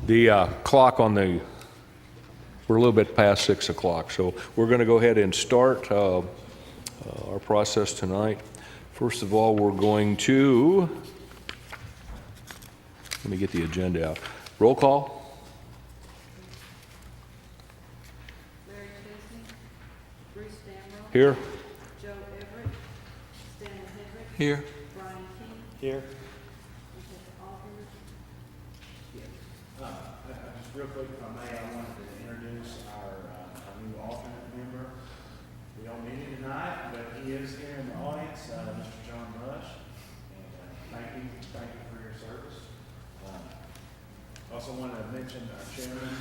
The clock on the, we're a little bit past 6 o'clock, so we're going to go ahead and start our process tonight. First of all, we're going to, let me get the agenda out. Roll call. Larry Chesney, Bruce Stamrock. Here. Joe Everett, Stanley Hedrick. Here. Brian King. Here. Just real quick, if I may, I wanted to introduce our new alternate member. We don't need him tonight, but he is here in the audience, Mr. John Rush. And thank you for your service. Also wanted to mention our chairman,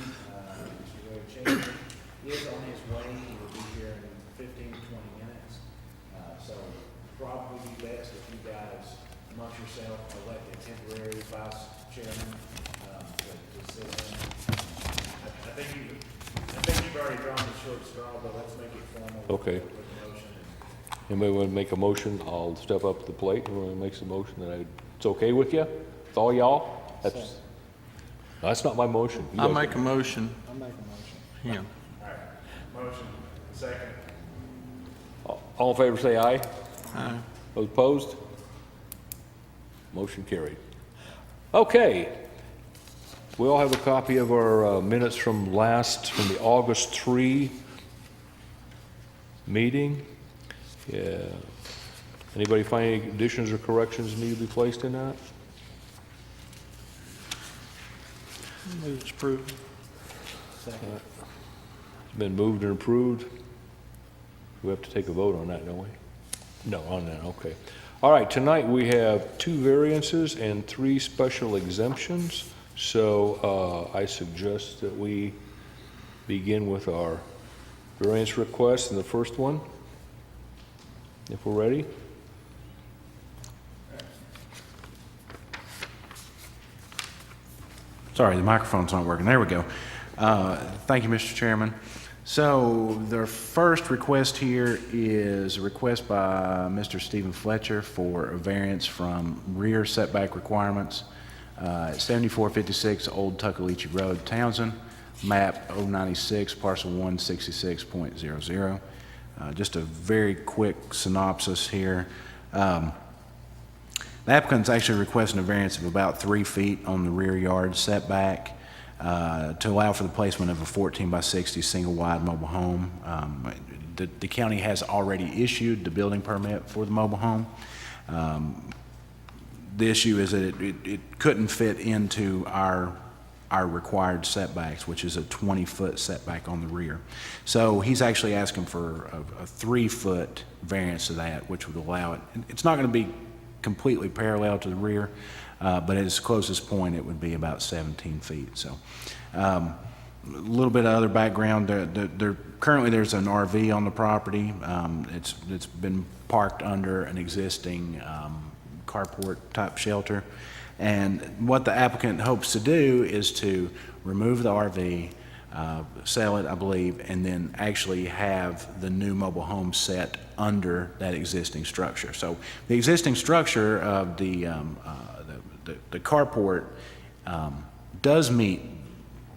Mr. Ray Chambers. He is on his way. He will be here in 15 to 20 minutes. So probably be best if you guys amongst yourself elect a temporary vice chairman to sit in. I think you've already drawn the short straw, but let's make it formal. Okay. With a motion. Anybody want to make a motion? I'll step up to the plate. Whoever makes a motion that it's okay with you? It's all y'all? That's not my motion. You I'll guys- make a motion. I'll make a motion. Yeah. All right. Motion, second. All in favor say aye. Aye. Those opposed? Motion carried. Okay. We all have a copy of our minutes from the August 3 meeting. Yeah. Anybody find any additions or corrections need to be placed in that? Move it's approved. Second. It's been moved and approved. We have to take a vote on that, don't we? No, on that, okay. All right, tonight we have 2 variances and 3 special exemptions. So I suggest that we begin with our variance request in the first one, if we're ready. Sorry, the microphone's not working. There we go. Thank you, Mr. Chairman. So the first request here is a request by Mr. Stephen Fletcher for a variance from rear setback requirements at 7456 Old Tuckaleechee Road, Townsend, map 096, parcel 166.00. Just a very quick synopsis here. The applicant's actually requesting a variance of about 3 feet on the rear yard setback to allow for the placement of a 14 by 60 single wide mobile home. The county has already issued the building permit for the mobile home. The issue is that it couldn't fit into our required setbacks, which is a 20-foot setback on the rear. So he's actually asking for a 3-foot variance to that, which would allow it. It's not going to be completely parallel to the rear, but at its closest point, it would be about 17 feet. So a little bit of other background. Currently, there's an RV on the property. It's been parked under an existing carport type shelter. And what the applicant hopes to do is to remove the RV, sell it, I believe, and then actually have the new mobile home set under that existing structure. So the existing structure of the carport does meet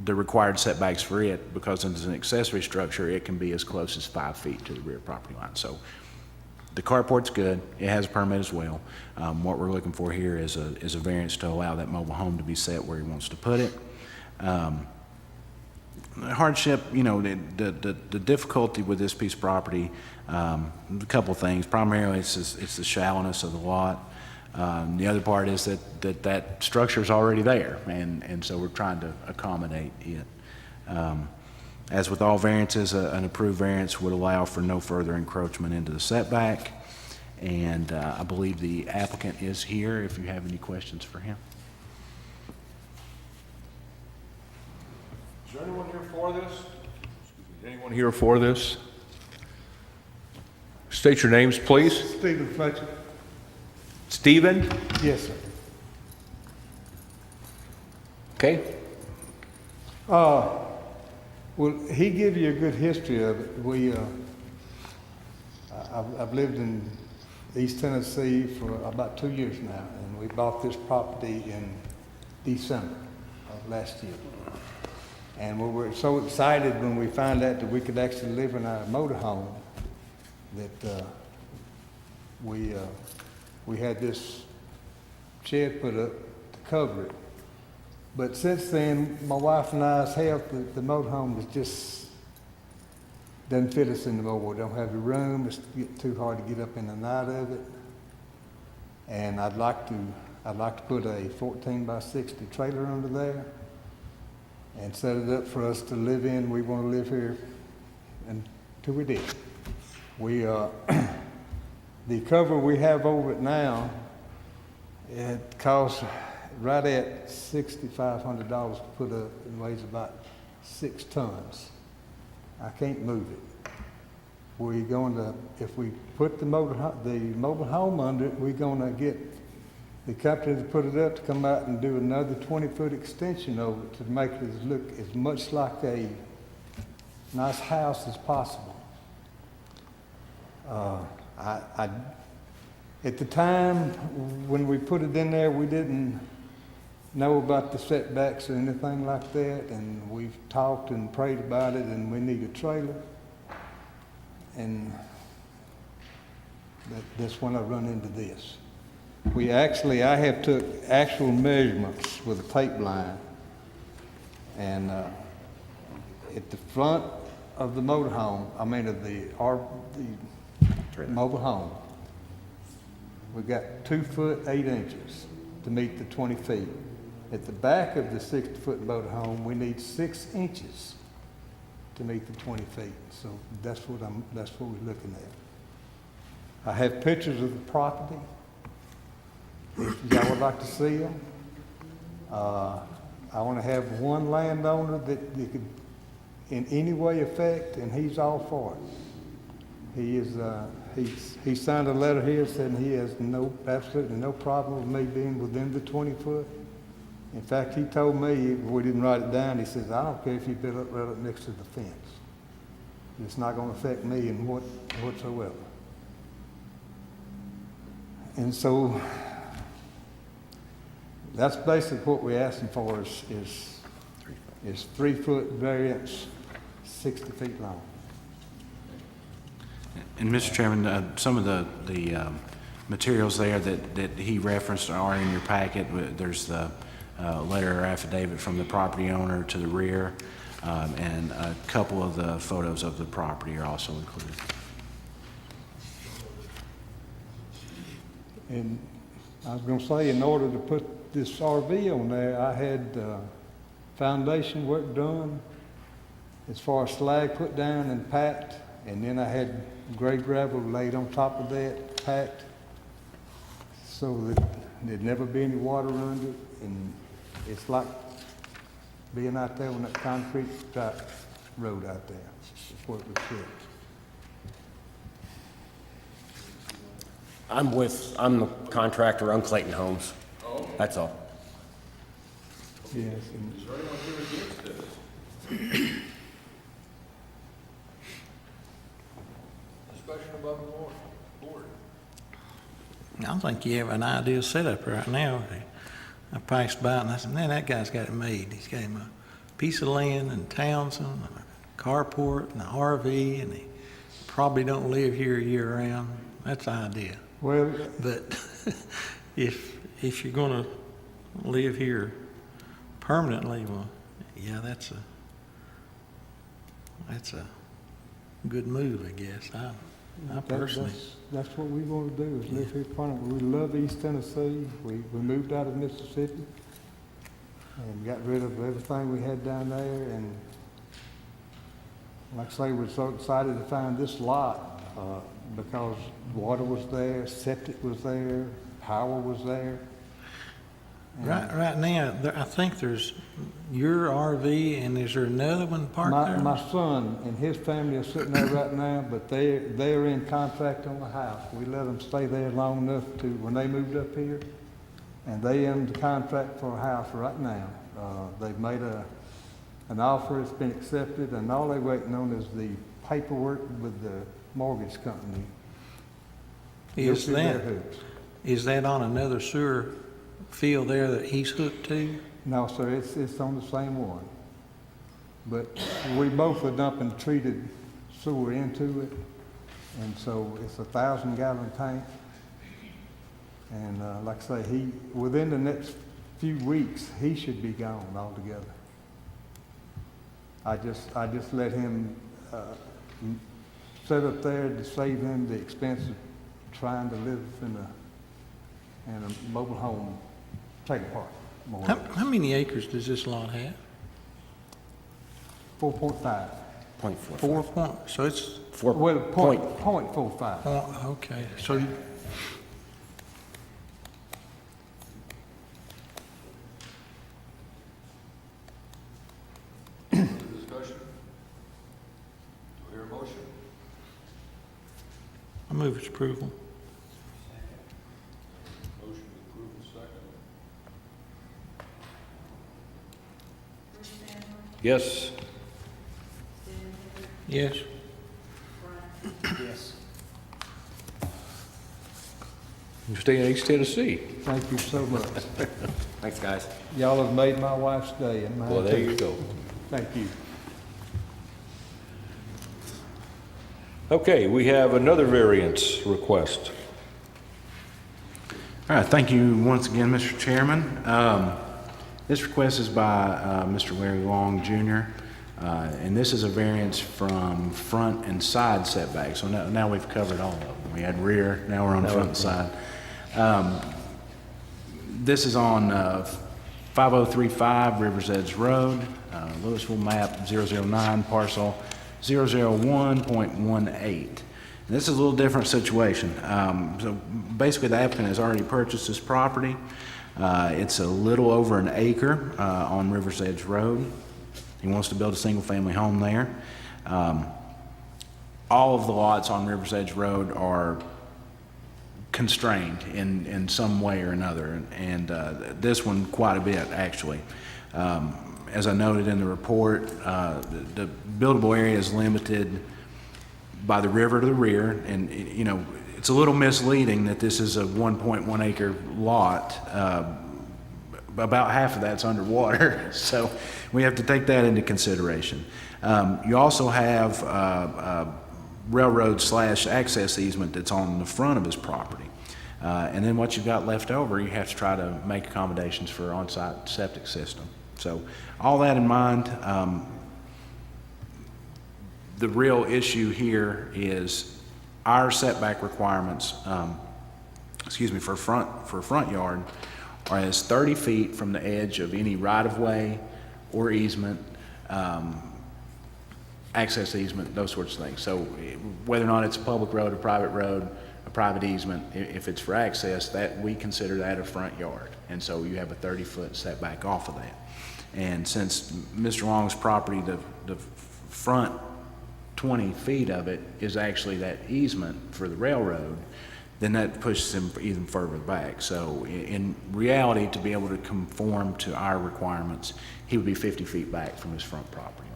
the required setbacks for it, because as an accessory structure, it can be as close as 5 feet to the rear property line. So the carport's good. It has a permit as well. What we're looking for here is a variance to allow that mobile home to be set where he wants to put it. Hardship, the difficulty with this piece of property, a couple of things. Primarily, it's the shallowness of the lot. The other part is that structure is already there, and so we're trying to accommodate it. As with all variances, an approved variance would allow for no further encroachment into the setback. And I believe the applicant is here if you have any questions for him. Is there anyone here for this? Anyone here for this? State your names, please. Stephen Fletcher. Stephen? Yes, sir. Okay. Well, he gave you a good history of it. I've lived in East Tennessee for about 2 years now, and we bought this property in December. of last year. And we were so excited when we found out that we could actually live in our motorhome that we had this shed put up to cover it. But since then, my wife and I's health, the motorhome is just doesn't fit us anymore. We don't have the room. It's too hard to get up in and out of it. And I'd like to put a 14 by 60 trailer under there and set it up for us to live in. We want to live here until we did. We the cover we have over it now, it costs right at $6,500 to put up. It weighs about 6 tons. I can't move it. We're going to, if we put the mobile home under it, we're going to get the company that put it up to come out and do another 20-foot extension over it to make it look as much like a nice house as possible. At the time when we put it in there, we didn't know about the setbacks or anything like that, and we've talked and prayed about it, and we need a trailer. And that's when I run into this. I have took actual measurements with a tape line, and at the front of the motorhome, of the mobile home, we got 2 foot 8 inches to meet the 20 feet. At the back of the 60-foot motorhome, we need 6 inches to meet the 20 feet. So that's what we're looking at. I have pictures of the property. If y'all would like to see them, I want to have one landowner that you could in any way affect, and he's all for it. He signed a letter here saying he has absolutely no problem with me being within the 20 foot. In fact, he told me, we didn't write it down, he says, I don't care if you build up right up next to the fence. It's not going to affect me in whatsoever. And so that's basically what we're asking for is 3 foot variance, 60 feet long. And Mr. Chairman, some of the materials there that he referenced are in your packet. There's the letter or affidavit from the property owner to the rear, and a couple of the photos of the property are also included. And I was going to say, in order to put this RV on there, I had foundation work done as far as slag put down and packed, and then I had gray gravel laid on top of that, packed, so that there'd never be any water under it. And it's like being out there on that concrete track road out there. That's what it would fit. I'm the contractor on Clayton Homes. That's all. Yes. And Is there anyone here against this? Discussion above the board. I think you have an ideal setup right now. I passed by and I said, man, that guy's got it made. He's got him a piece of land in Townsend, a carport, and an RV, and he probably don't live here year round. That's the idea. well, But if you're going to live here permanently, well, yeah, that's a good move, I guess. I personally. that's what we want to do, is live here permanently. We love East Tennessee. We moved out of Mississippi and got rid of everything we had down there. And like I say, we're so excited to find this lot because water was there, septic was there, power was there. Right now, I think there's your RV, and is there another one parked there? My son and his family are sitting there right now, but they're in contract on the house. We let them stay there long enough to, when they moved up here, and they in the contract for a house right now. They've made an offer, it's been accepted, and all they're waiting on is the paperwork with the mortgage company. Is Go through their that, hoops. is that on another sewer field there that he's hooked to? No, sir, it's on the same one. But we both are dumping treated sewer into it, and so it's a 1,000-gallon tank. And like I say, within the next few weeks, he should be gone altogether. I just let him sit up there to save him the expense of trying to live in a mobile home trailer park. more or less. How many acres does this lot have? 4.5. 0.45. 4 point, so it's, Well, Point. 0.45. okay, so you, Discussion? Do I hear a motion? I move its approval. Motion to approve the second. Bruce Stanley, Yes. Stanley Hedrick, Yes. Brian Yes. You stay in East Tennessee. Thank you so much. Thanks, guys. Y'all have made my wife's day and mine Well, there you too. go. Thank you. Okay, we have another variance request. All right, thank you once again, Mr. Chairman. This request is by Mr. Larry Long, Jr., and this is a variance from front and side setbacks. So now we've covered all of them. We had rear, now we're on the front and side. This is on 5035 Rivers Edge Road, Louisville map 009, parcel 001.18. And this is a little different situation. So basically, the applicant has already purchased this property. It's a little over an acre on Rivers Edge Road. He wants to build a single-family home there. All of the lots on Rivers Edge Road are constrained in some way or another, and this one quite a bit, actually. As I noted in the report, the buildable area is limited by the river to the rear, and you know, it's a little misleading that this is a 1.1 acre lot. About half of that's underwater, so we have to take that into consideration. You also have railroad/access easement that's on the front of his property. And then what you've got left over, you have to try to make accommodations for on-site septic system. So all that in mind, the real issue here is our setback requirements, for front yard are as 30 feet from the edge of any right-of-way or easement, access easement, those sorts of things. So whether or not it's a public road, a private easement, if it's for access, that we consider that a front yard. And so you have a 30-foot setback off of that. And since Mr. Long's property, the front 20 feet of it is actually that easement for the railroad, then that pushes him even further back. So in reality, to be able to conform to our requirements, he would be 50 feet back from his front property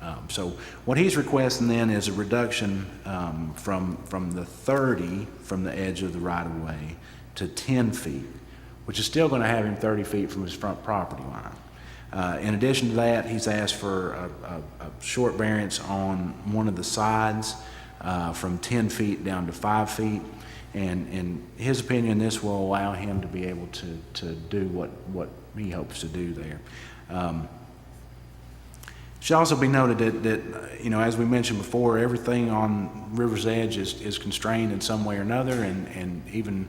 line. So what he's requesting then is a reduction from the 30 from the edge of the right-of-way to 10 feet, which is still going to have him 30 feet from his front property line. In addition to that, he's asked for a short variance on one of the sides from 10 feet down to 5 feet. And in his opinion, this will allow him to be able to do what he hopes to do there. It should also be noted that, you know, as we mentioned before, everything on River's Edge is constrained in some way or another, and even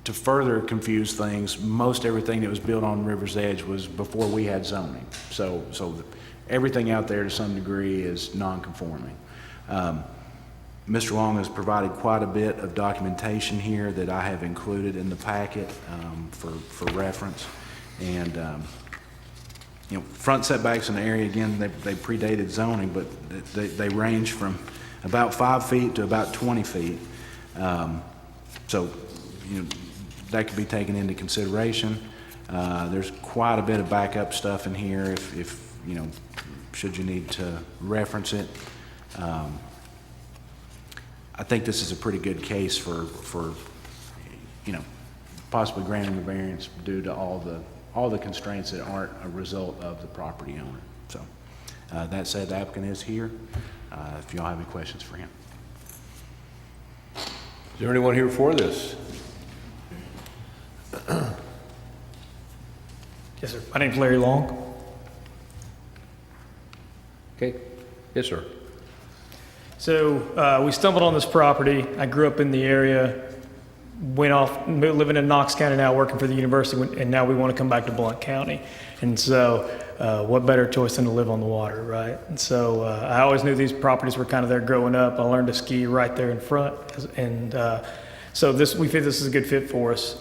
to further confuse things, most everything that was built on River's Edge was before we had zoning. So everything out there to some degree is non-conforming. Mr. Long has provided quite a bit of documentation here that I have included in the packet for reference. And you know, front setbacks in the area, again, they predated zoning, but they range from about 5 feet to about 20 feet. So, you know, that could be taken into consideration. There's quite a bit of backup stuff in here if you know, should you need to reference it. I think this is a pretty good case for you know, possibly granting the variance due to all all the constraints that aren't a result of the property owner. So, that said, the applicant is here, if y'all have any questions for him. Is there anyone here for this? Yes, sir. My name's Larry Long. Okay. Yes, sir. So we stumbled on this property. I grew up in the area, went off, living in Knox County now, working for the university, and now we want to come back to Blount County. And so what better choice than to live on the water, right? And so I always knew these properties were kind of there growing up. I learned to ski right there in front. And so we feel this is a good fit for us.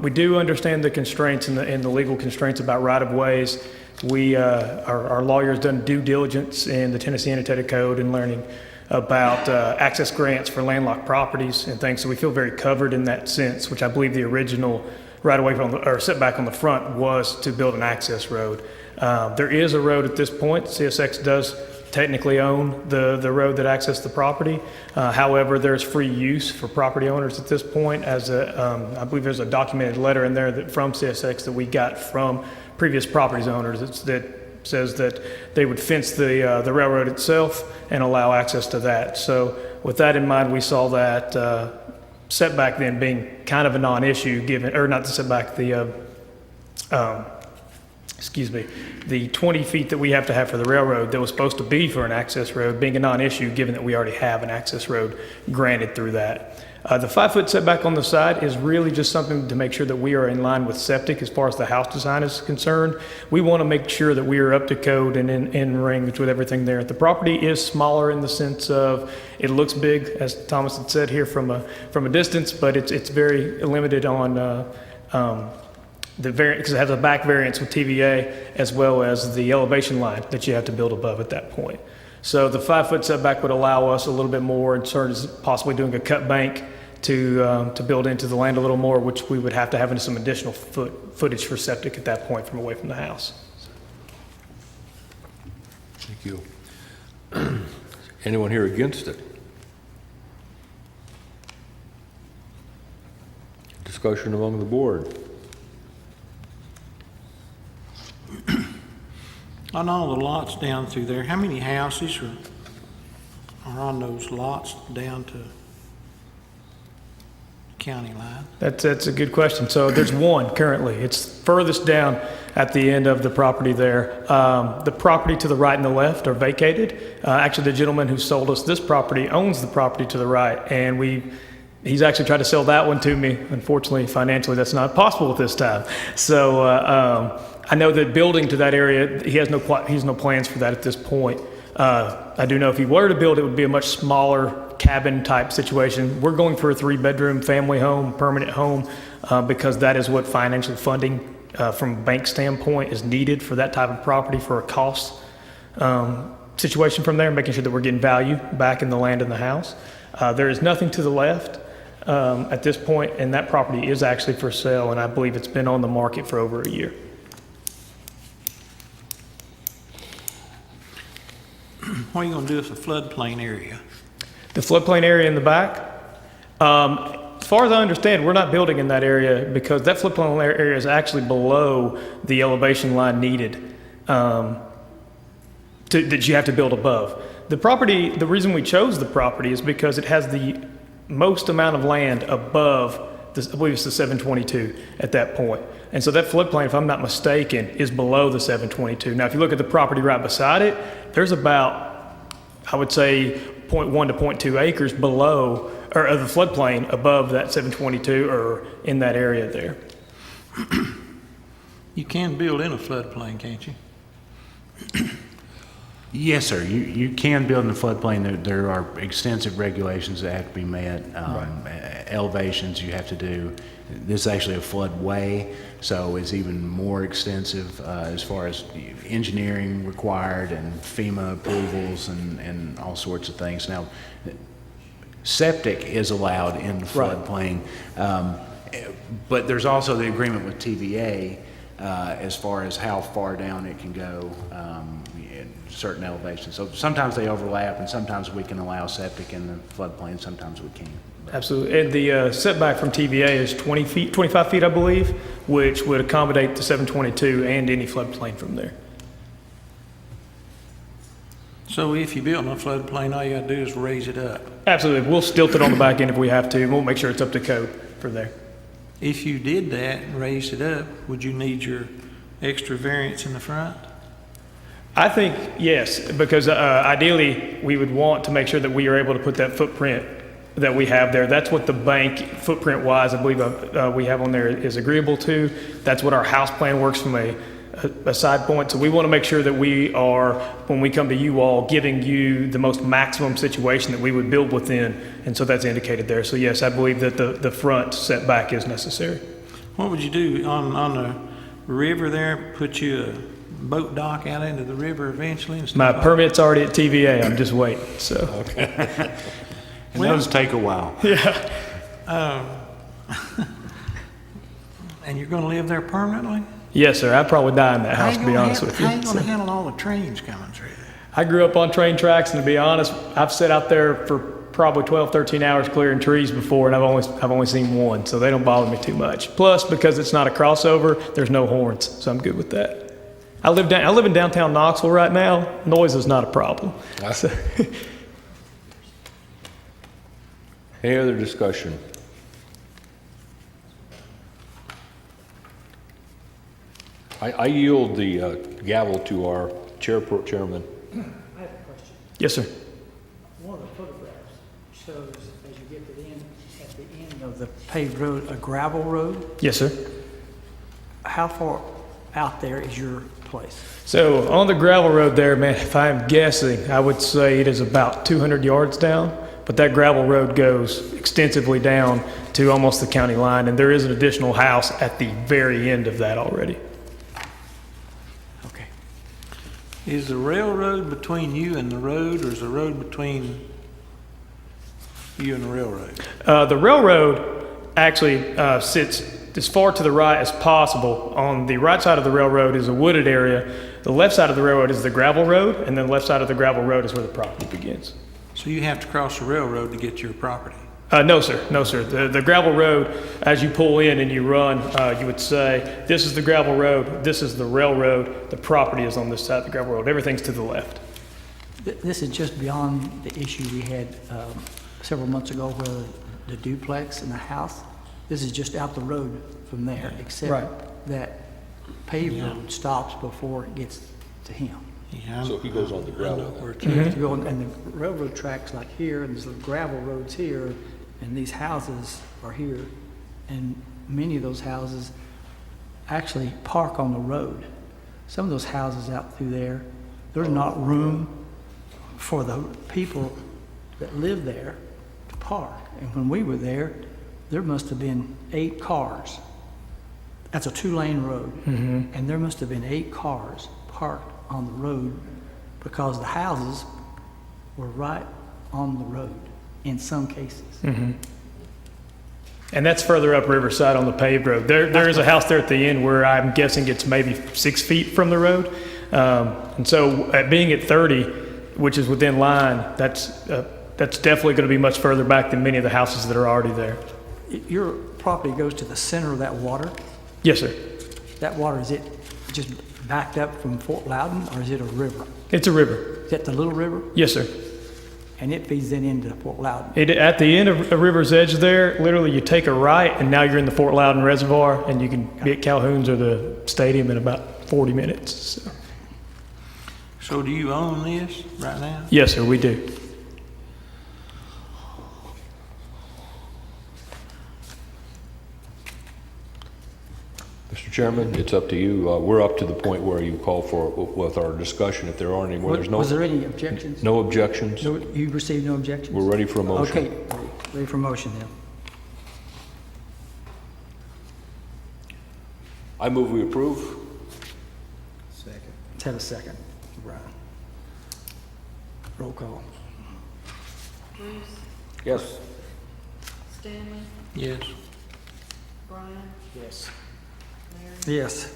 We do understand the constraints and the legal constraints about right-of-ways. Our lawyer's done due diligence in the Tennessee Annotated Code and learning about access grants for landlocked properties and things. So we feel very covered in that sense, which I believe the original right-of-way or setback on the front was to build an access road. There is a road at this point. CSX does technically own the road that accesses the property. However, there's free use for property owners at this point. I believe there's a documented letter in there from CSX that we got from previous property owners that says that they would fence the railroad itself and allow access to that. So with that in mind, we saw that setback then being kind of a non-issue given, or not the setback, the 20 feet that we have to have for the railroad that was supposed to be for an access road being a non-issue given that we already have an access road granted through that. The 5-foot setback on the side is really just something to make sure that we are in line with septic as far as the house design is concerned. We want to make sure that we are up to code and in range with everything there. The property is smaller in the sense of it looks big, as Thomas had said here from a distance, but it's very limited on the variant because it has a back variance with TVA as well as the elevation line that you have to build above at that point. So the 5-foot setback would allow us a little bit more in terms of possibly doing a cut bank to build into the land a little more, which we would have to have into some additional footage for septic at that point from away from the house. Thank you. Anyone here against it? Discussion among the board. On all the lots down through there, how many houses are on those lots down to county line? That's a good question. So there's one currently. It's furthest down at the end of the property there. The property to the right and the left are vacated. Actually, the gentleman who sold us this property owns the property to the right, and he's actually tried to sell that one to me. Unfortunately, financially, that's not possible at this time. So I know that building to that area, he has no plans for that at this point. I do know if he were to build, it would be a much smaller cabin type situation. We're going for a 3-bedroom family home, permanent home, because that is what financial funding from a bank standpoint is needed for that type of property for a cost situation from there, making sure that we're getting value back in the land and the house. There is nothing to the left at this point, and that property is actually for sale, and I believe it's been on the market for over a year. What are you going to do with the floodplain area? The floodplain area in the back, as far as I understand, we're not building in that area because that floodplain area is actually below the elevation line needed that you have to build above. The property, the reason we chose the property is because it has the most amount of land above this, I believe it's the 722 at that point. And so that floodplain, if I'm not mistaken, is below the 722. Now, if you look at the property right beside it, there's about, I would say, 0.1 to 0.2 acres below, or of the floodplain above that 722 or in that area there. You can build in a floodplain, can't you? Yes, sir. You can build in the floodplain. There are extensive regulations that have to be met, elevations you have to do. This is actually a floodway, so it's even more extensive as far as engineering required and FEMA approvals and all sorts of things. Now, septic is allowed in the floodplain, but there's also the agreement with TVA as far as how far down it can go in certain elevations. So sometimes they overlap, and sometimes we can allow septic in the floodplain, sometimes we can't. Absolutely. And the setback from TVA is 20 feet, 25 feet, I believe, which would accommodate the 722 and any floodplain from there. So if you build in a floodplain, all you gotta do is raise it up. Absolutely. We'll stilt it on the back end if we have to. We'll make sure it's up to code for there. If you did that and raised it up, would you need your extra variance in the front? I think yes, because ideally we would want to make sure that we are able to put that footprint that we have there. That's what the bank footprint wise, I believe we have on there is agreeable to. That's what our house plan works from a side point. So we want to make sure that we are, when we come to you all, giving you the most maximum situation that we would build within. And so that's indicated there. So yes, I believe that the front setback is necessary. What would you do on the river there? Put you a boat dock out into the river eventually and stuff? My like permit's already at TVA. I'm just waiting. So And those take a while. And you're gonna live there permanently? yes, sir. I'd probably die in that house, to be honest with you. How you gonna handle all the trains coming through there? I grew up on train tracks, and to be honest, I've sat out there for probably 12, 13 hours clearing trees before, and I've only seen one, so they don't bother me too much. Plus, because it's not a crossover, there's no horns, so I'm good with that. I live in downtown Knoxville right now. Noise is not a problem. So, Any other discussion? I yield the gavel to our chairman. I have a question. yes, sir. One of the photographs shows, as you get to the end, at the end of the paved road, a gravel road. Yes, sir. How far out there is your place? So on the gravel road there, man, if I'm guessing, I would say it is about 200 yards down. But that gravel road goes extensively down to almost the county line, and there is an additional house at the very end of that already. Okay. Is the railroad between you and the road, or is the road between you and the railroad? The railroad actually sits as far to the right as possible. On the right side of the railroad is a wooded area. The left side of the railroad is the gravel road, and then the left side of the gravel road is where the property begins. So you have to cross the railroad to get to your property? No, sir. No, sir. The gravel road, as you pull in and you run, you would say, this is the gravel road, this is the railroad, the property is on this side of the gravel road. Everything's to the left. This is just beyond the issue we had several months ago where the duplex and the house, this is just out the road from there, except Right. that paved road stops before it gets to him. Yeah, So he goes on the gravel then. where it's You have to go, and the railroad tracks like here, and there's the gravel roads here, and these houses are here. And many of those houses actually park on the road. Some of those houses out through there, there's not room for the people that live there to park. And when we were there, there must have been 8 cars. That's a 2-lane road. And there must have been 8 cars parked on the road because the houses were right on the road in some cases. And that's further up Riverside on the paved road. There is a house there at the end where I'm guessing it's maybe 6 feet from the road. And so being at 30, which is within line, that's definitely going to be much further back than many of the houses that are already there. Your property goes to the center of that water. Yes, sir. That water, is it just backed up from Fort Loudon, or is it a river? It's a river. Is that the little river? Yes, sir. And it feeds then into Fort Loudon. At the end of a river's edge there, literally you take a right and now you're in the Fort Loudon Reservoir and you can be at Calhoun's or the stadium in about 40 minutes. So do you own this right now? Yes, sir, we do. Mr. Chairman, it's up to you. We're up to the point where you call for it with our discussion. If there aren't any more, there's Was there any objections? no objections. No, you received no objections? We're ready for a motion. Okay, ready for motion then. I move we approve. Let's have a second. Brian. Roll call. Bruce, Yes. Stanley, Yes. Brian, Yes. Larry. Yes.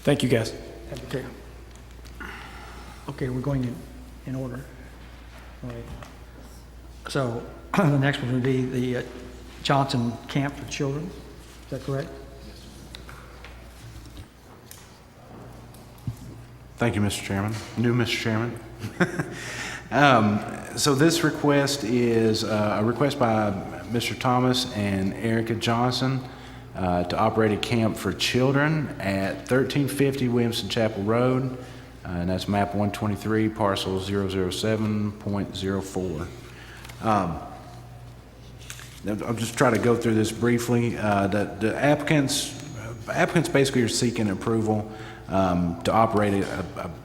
Thank you, guys. Okay. Okay, we're going in order. All right. So the next one would be the Johnson Camp for Children. Is that correct? Thank you, Mr. Chairman. New Mr. Chairman. So this request is a request by Mr. Thomas and Erica Johnson to operate a camp for children at 1350 Williamson Chapel Road, and that's map 123, parcel 007.04. I'll just try to go through this briefly. The applicants basically are seeking approval to operate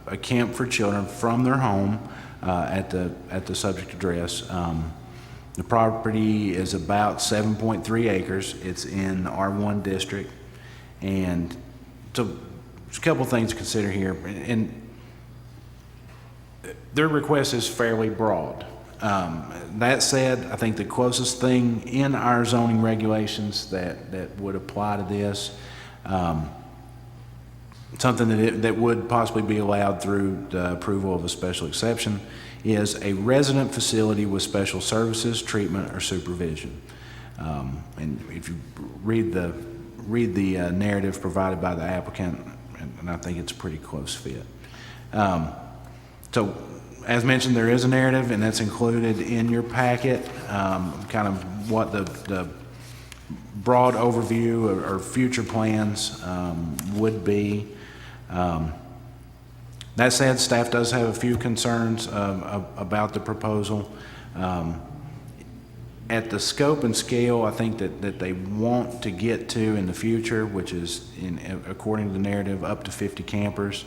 a camp for children from their home at the subject address. The property is about 7.3 acres. It's in the R1 district, and so there's a couple things to consider here. And their request is fairly broad. That said, I think the closest thing in our zoning regulations that would apply to this, something that would possibly be allowed through the approval of a special exception, is a resident facility with special services, treatment, or supervision. And if you read the narrative provided by the applicant, and I think it's a pretty close fit. So, as mentioned, there is a narrative, and that's included in your packet, kind of what the broad overview or future plans would be. That said, staff does have a few concerns about the proposal. At the scope and scale, I think that they want to get to in the future, which is, according to the narrative, up to 50 campers.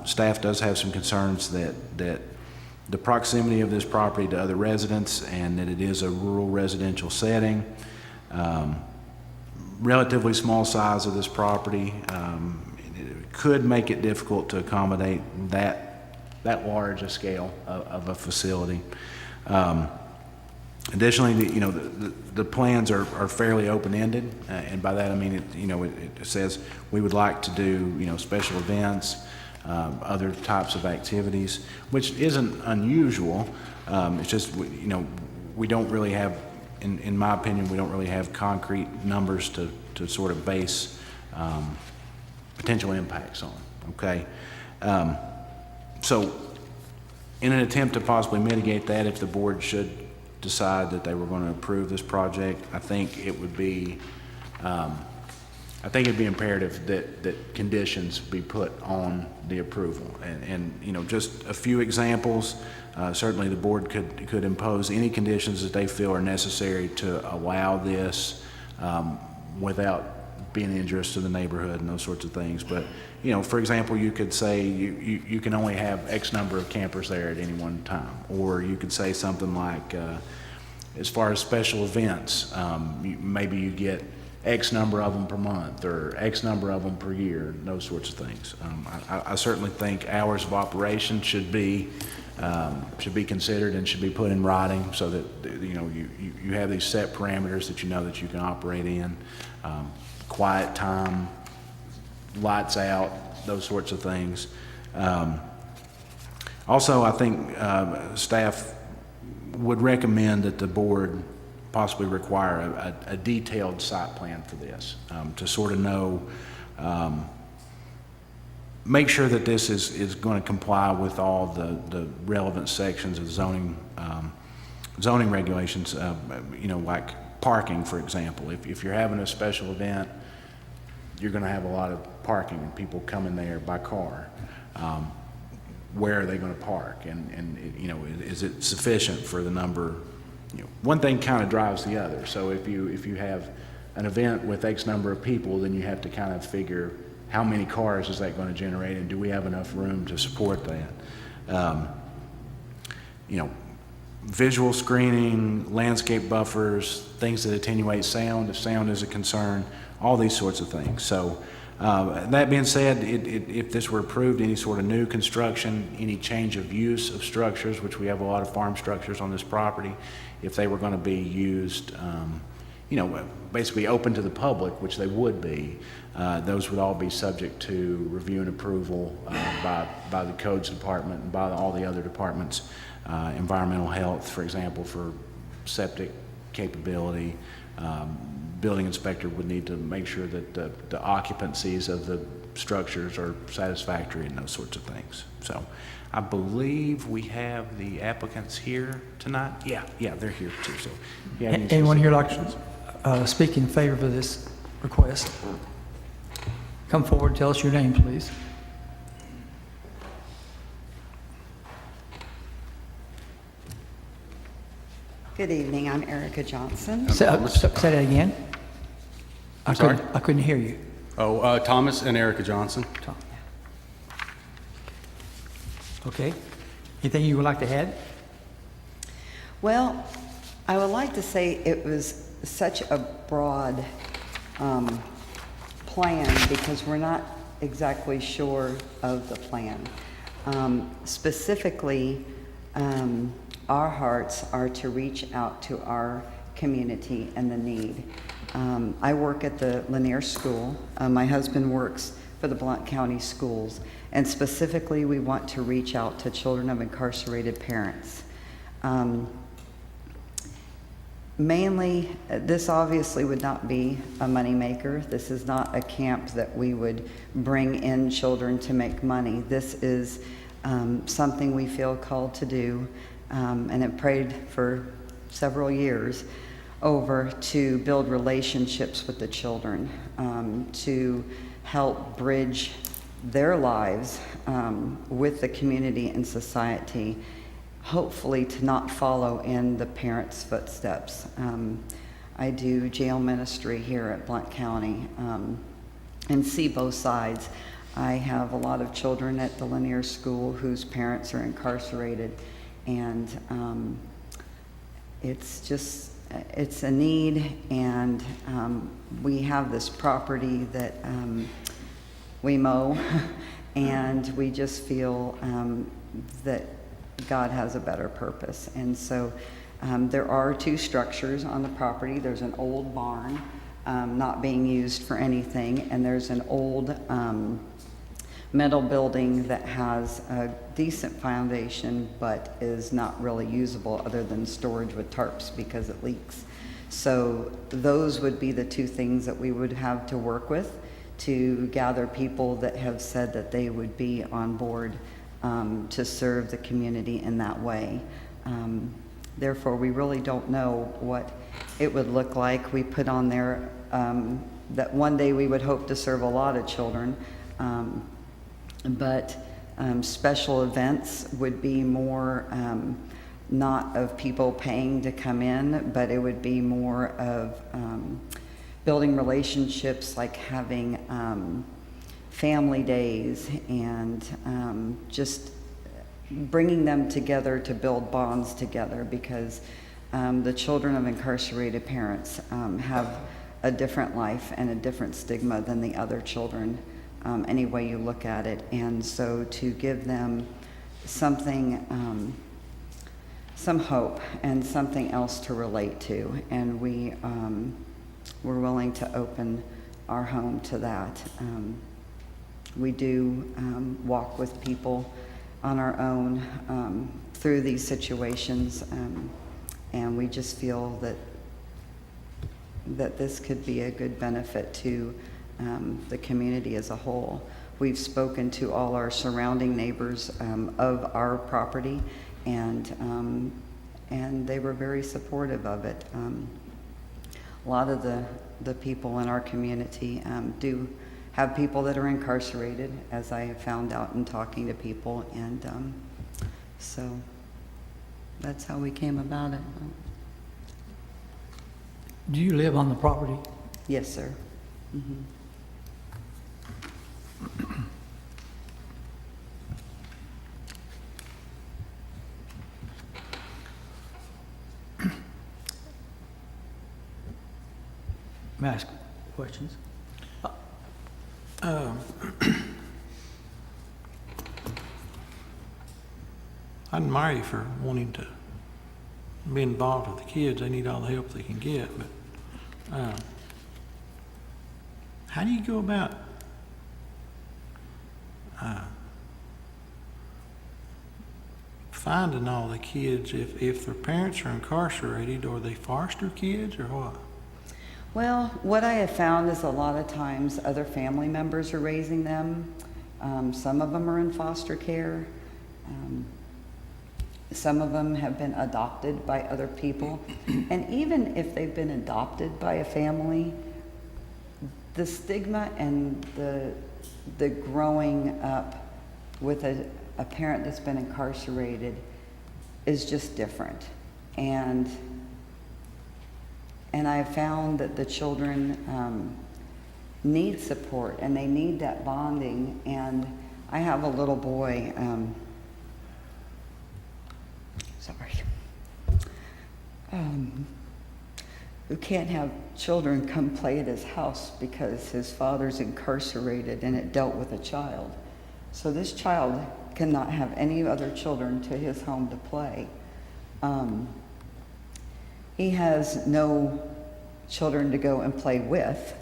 Staff does have some concerns that the proximity of this property to other residents, and that it is a rural residential setting. Relatively small size of this property could make it difficult to accommodate that large a scale of a facility. Additionally, the plans are fairly open-ended, and by that I mean it says we would like to do special events, other types of activities, which isn't unusual. It's just we don't really have, in my opinion, we don't really have concrete numbers to sort of base potential impacts on. Okay, so in an attempt to possibly mitigate that, if the board should decide that they were going to approve this project, I think it would be it'd be imperative that conditions be put on the approval, and just a few examples. Certainly the board could impose any conditions that they feel are necessary to allow this without being injurious to the neighborhood and those sorts of things. But for example, you could say you can only have X number of campers there at any one time, or you could say something like, as far as special events, maybe you get X number of them per month or X number of them per year, those sorts of things. I certainly think hours of operation should be considered and should be put in writing, so that you have these set parameters that that you can operate in. Quiet time, lights out, those sorts of things. Also, I think staff would recommend that the board possibly require a detailed site plan for this, to sort of know, make sure that this is going to comply with all the relevant sections of zoning regulations, like parking, for example. If you're having a special event, you're going to have a lot of parking and people coming there by car. Where are they going to park? And is it sufficient for the number? One thing kind of drives the other. So if you have an event with X number of people, then you have to kind of figure how many cars is that going to generate, and do we have enough room to support that? Visual screening, landscape buffers, things that attenuate sound, if sound is a concern, all these sorts of things. So that being said, if this were approved, any sort of new construction, any change of use of structures, which we have a lot of farm structures on this property, if they were going to be used basically open to the public, which they would be, those would all be subject to review and approval by the codes department and by all the other departments. Environmental health, for example, for septic capability. Building inspector would need to make sure that the occupancies of the structures are satisfactory and those sorts of things. So I believe we have the applicants here tonight. Yeah, they're here too. So, Anyone here like to speak in favor of this request? Come forward, tell us your name, please. Good evening, I'm Erica Johnson. Say that again. I sorry? couldn't hear you. Oh, Thomas and Erica Johnson. Tom. Okay. Anything you would like to add? Well, I would like to say it was such a broad plan because we're not exactly sure of the plan. Specifically, our hearts are to reach out to our community and the need. I work at the Lanier School. My husband works for the Blount County Schools. And specifically, we want to reach out to children of incarcerated parents. Mainly, this obviously would not be a moneymaker. This is not a camp that we would bring in children to make money. This is something we feel called to do, and have prayed for several years over to build relationships with the children, to help bridge their lives with the community and society, hopefully to not follow in the parents' footsteps. I do jail ministry here at Blount County and see both sides. I have a lot of children at the Lanier School whose parents are incarcerated, and it's a need, and we have this property that we mow, and we just feel that God has a better purpose. And so there are two structures on the property. There's an old barn not being used for anything, and there's an old metal building that has a decent foundation but is not really usable other than storage with tarps because it leaks. So those would be the two things that we would have to work with to gather people that have said that they would be on board to serve the community in that way. Therefore, we really don't know what it would look like. We put on there that one day we would hope to serve a lot of children, but special events would be more not of people paying to come in, but it would be more of building relationships, like having family days and just bringing them together to build bonds together, because the children of incarcerated parents have a different life and a different stigma than the other children, any way you look at it. And so to give them something, some hope and something else to relate to, and we're willing to open our home to that. We do walk with people on our own through these situations, and we just feel that this could be a good benefit to the community as a whole. We've spoken to all our surrounding neighbors of our property, and they were very supportive of it. A lot of the people in our community do have people that are incarcerated, as I have found out in talking to people, and so that's how we came about it. Do you live on the property? Yes, sir. Mm-hmm. May I ask questions? I admire you for wanting to be involved with the kids. They need all the help they can get, but How do you go about finding all the kids if their parents are incarcerated? Are they foster kids or what? Well, what I have found is a lot of times other family members are raising them. Some of them are in foster care. Some of them have been adopted by other people. And even if they've been adopted by a family, the stigma and the growing up with a parent that's been incarcerated is just different. And I've found that the children need support and they need that bonding. And I have a little boy, who can't have children come play at his house because his father's incarcerated and it dealt with a child. So this child cannot have any other children to his home to play. He has no children to go and play with.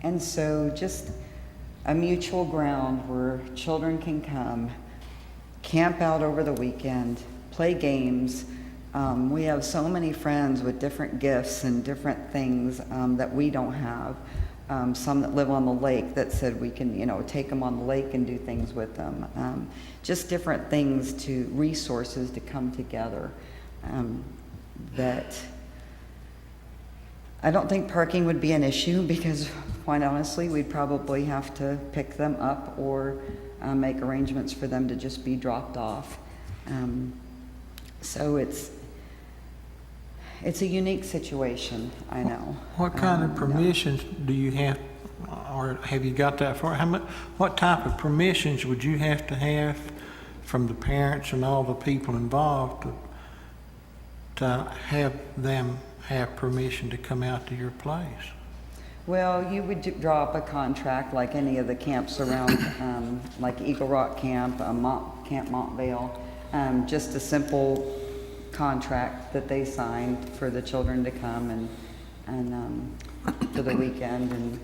And so just a mutual ground where children can come, camp out over the weekend, play games. We have so many friends with different gifts and different things that we don't have. Some that live on the lake that said we can, take them on the lake and do things with them. Just different things resources to come together. That I don't think parking would be an issue because, quite honestly, we'd probably have to pick them up or make arrangements for them to just be dropped off. So it's a unique situation, I know. What kind of permissions do you have, or have you got that far? What type of permissions would you have to have from the parents and all the people involved to have them have permission to come out to your place? Well, you would draw up a contract like any of the camps around, like Eagle Rock Camp, Camp Montvale, just a simple contract that they signed for the children to come and for the weekend, and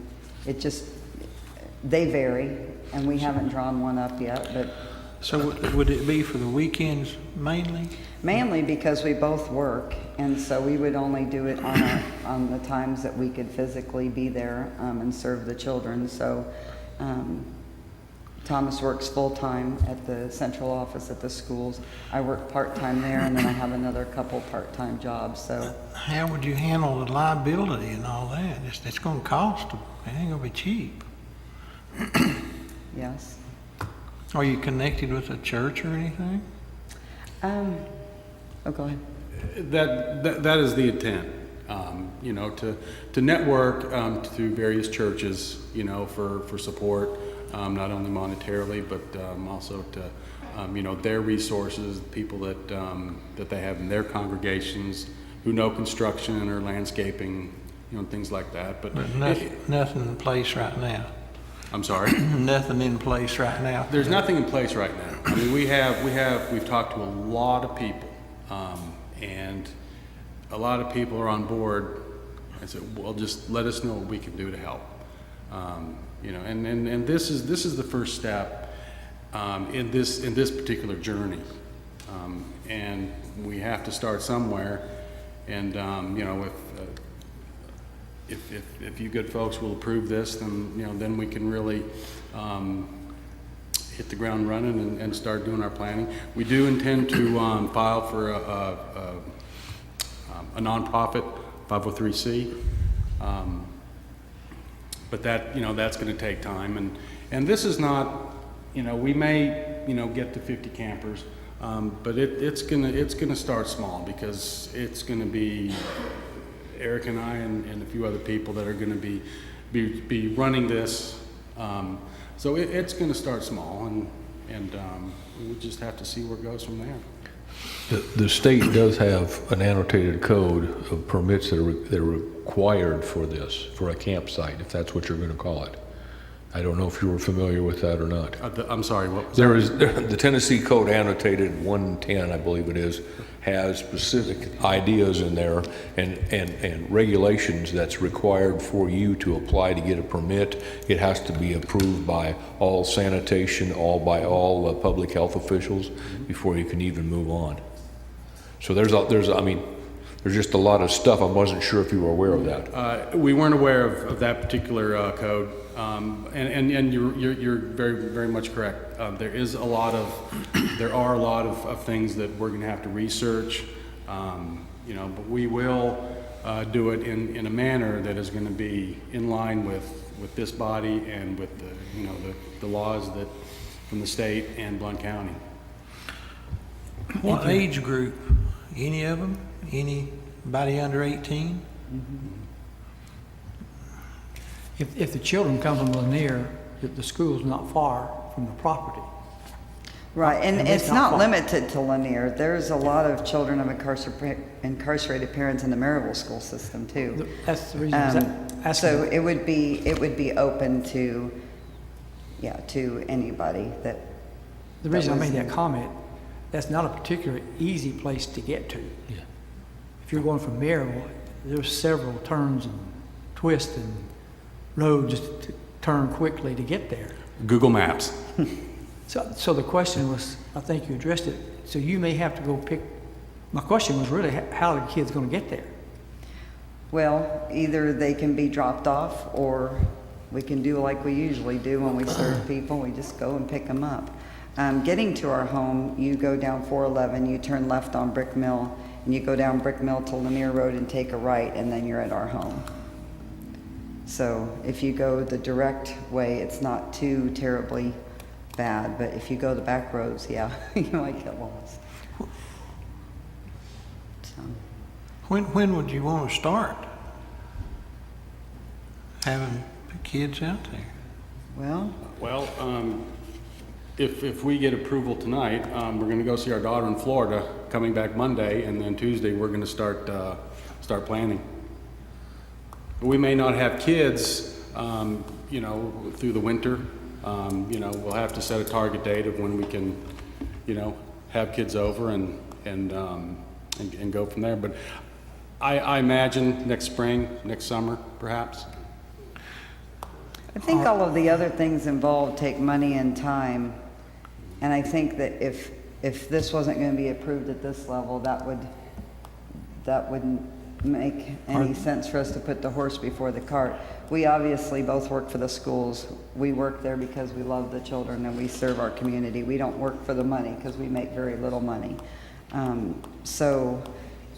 they vary, and we haven't drawn one up yet, but. So would it be for the weekends mainly? Mainly because we both work, and so we would only do it on the times that we could physically be there and serve the children. So Thomas works full-time at the central office at the schools. I work part-time there, and then I have another couple part-time jobs. So how would you handle the liability and all that? It's going to cost them. It ain't going to be cheap. Yes. Are you connected with a church or anything? Go ahead. That is the intent, to network through various churches, for support, not only monetarily, but also to, their resources, people that they have in their congregations who know construction or landscaping, things like that. But nothing in place right now. I'm sorry? Nothing in place right now. There's nothing in place right now. I mean, we've talked to a lot of people, and a lot of people are on board and said, well, just let us know what we can do to help. And this is the first step in this particular journey, and we have to start somewhere. And if you good folks will approve this, then we can really hit the ground running and start doing our planning. We do intend to file for a nonprofit 503C, but that's going to take time. And this is not, we may get to 50 campers, but it's gonna start small, because it's going to be Eric and I and a few other people that are going to be running this. So it's going to start small, and we just have to see where it goes from there. The state does have an annotated code of permits that are required for this, for a campsite, if that's what you're going to call it. I don't know if you were familiar with that or not. I'm sorry, what was There that? is, the Tennessee Code annotated 110, I believe it is, has specific ideas in there and regulations that's required for you to apply to get a permit. It has to be approved by all sanitation, by all public health officials before you can even move on. So there's just a lot of stuff. I wasn't sure if you were aware of that. We weren't aware of that particular code, and you're very, very much correct. There are a lot of things that we're going to have to research, but we will do it in a manner that is going to be in line with this body and with the laws that from the state and Blount County. What age group? Any of them? Anybody under 18? If the children come from Lanier, the school's not far from the property. Right, and And it's it's not not limited to Lanier. There's a lot of children of incarcerated parents in the Maryville school system too. That's the reason I was asking. So it would be open to, to anybody that. The reason I was- made that comment, that's not a particularly easy place to get to. Yeah. If you're going from Maryville, there's several turns and twists and roads to turn quickly to get there. Google Maps. So the question was, I think you addressed it, so you may have to go pick, my question was really, how are the kids gonna get there? Well, either they can be dropped off, or we can do like we usually do when we serve people, we just go and pick them up. Getting to our home, you go down 411, you turn left on Brick Mill, and you go down Brick Mill to Lanier Road and take a right, and then you're at our home. So if you go the direct way, it's not too terribly bad, but if you go the back roads, you might get lost. So. When would you want to start having kids out there? Well, If we get approval tonight, we're going to go see our daughter in Florida, coming back Monday, and then Tuesday we're going to start planning. We may not have kids, through the winter. We'll have to set a target date of when we can, have kids over and go from there. But I imagine next spring, next summer, perhaps. I think all of the other things involved take money and time, and I think that if this wasn't going to be approved at this level, that wouldn't make any sense for us to put the horse before the cart. We obviously both work for the schools. We work there because we love the children and we serve our community. We don't work for the money because we make very little money. So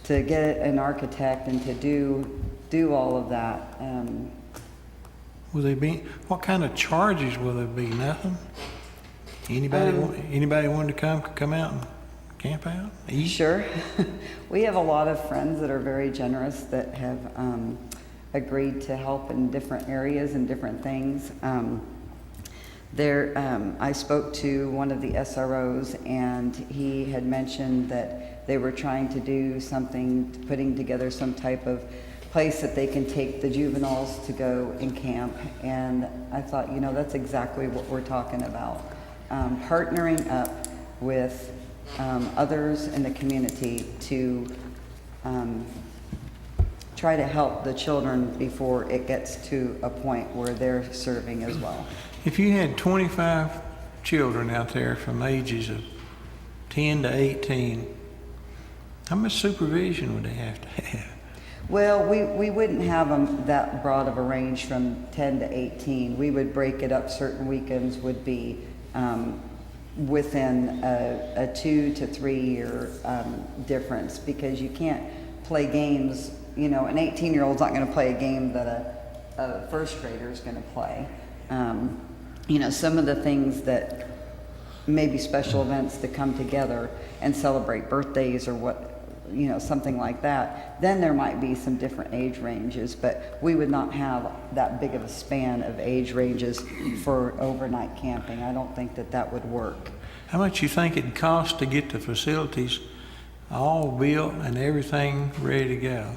to get an architect and to do all of that, Will they be, what kind of charges will there be? Nothing? Anybody wanted to come out and camp out? Eat? Sure. We have a lot of friends that are very generous that have agreed to help in different areas and different things. I spoke to one of the SROs, and he had mentioned that they were trying to do something, putting together some type of place that they can take the juveniles to go and camp. And I thought, that's exactly what we're talking about. Partnering up with others in the community to try to help the children before it gets to a point where they're serving as well. If you had 25 children out there from ages of 10 to 18, how much supervision would they have to have? Well, we wouldn't have them that broad of a range from 10 to 18. We would break it up. Certain weekends would be within a 2 to 3 year difference, because you can't play games. An 18-year-old's not going to play a game that a first grader is going to play. Some of the things that maybe special events to come together and celebrate birthdays or something like that, then there might be some different age ranges, but we would not have that big of a span of age ranges for overnight camping. I don't think that would work. How much you think it'd cost to get the facilities all built and everything ready to go?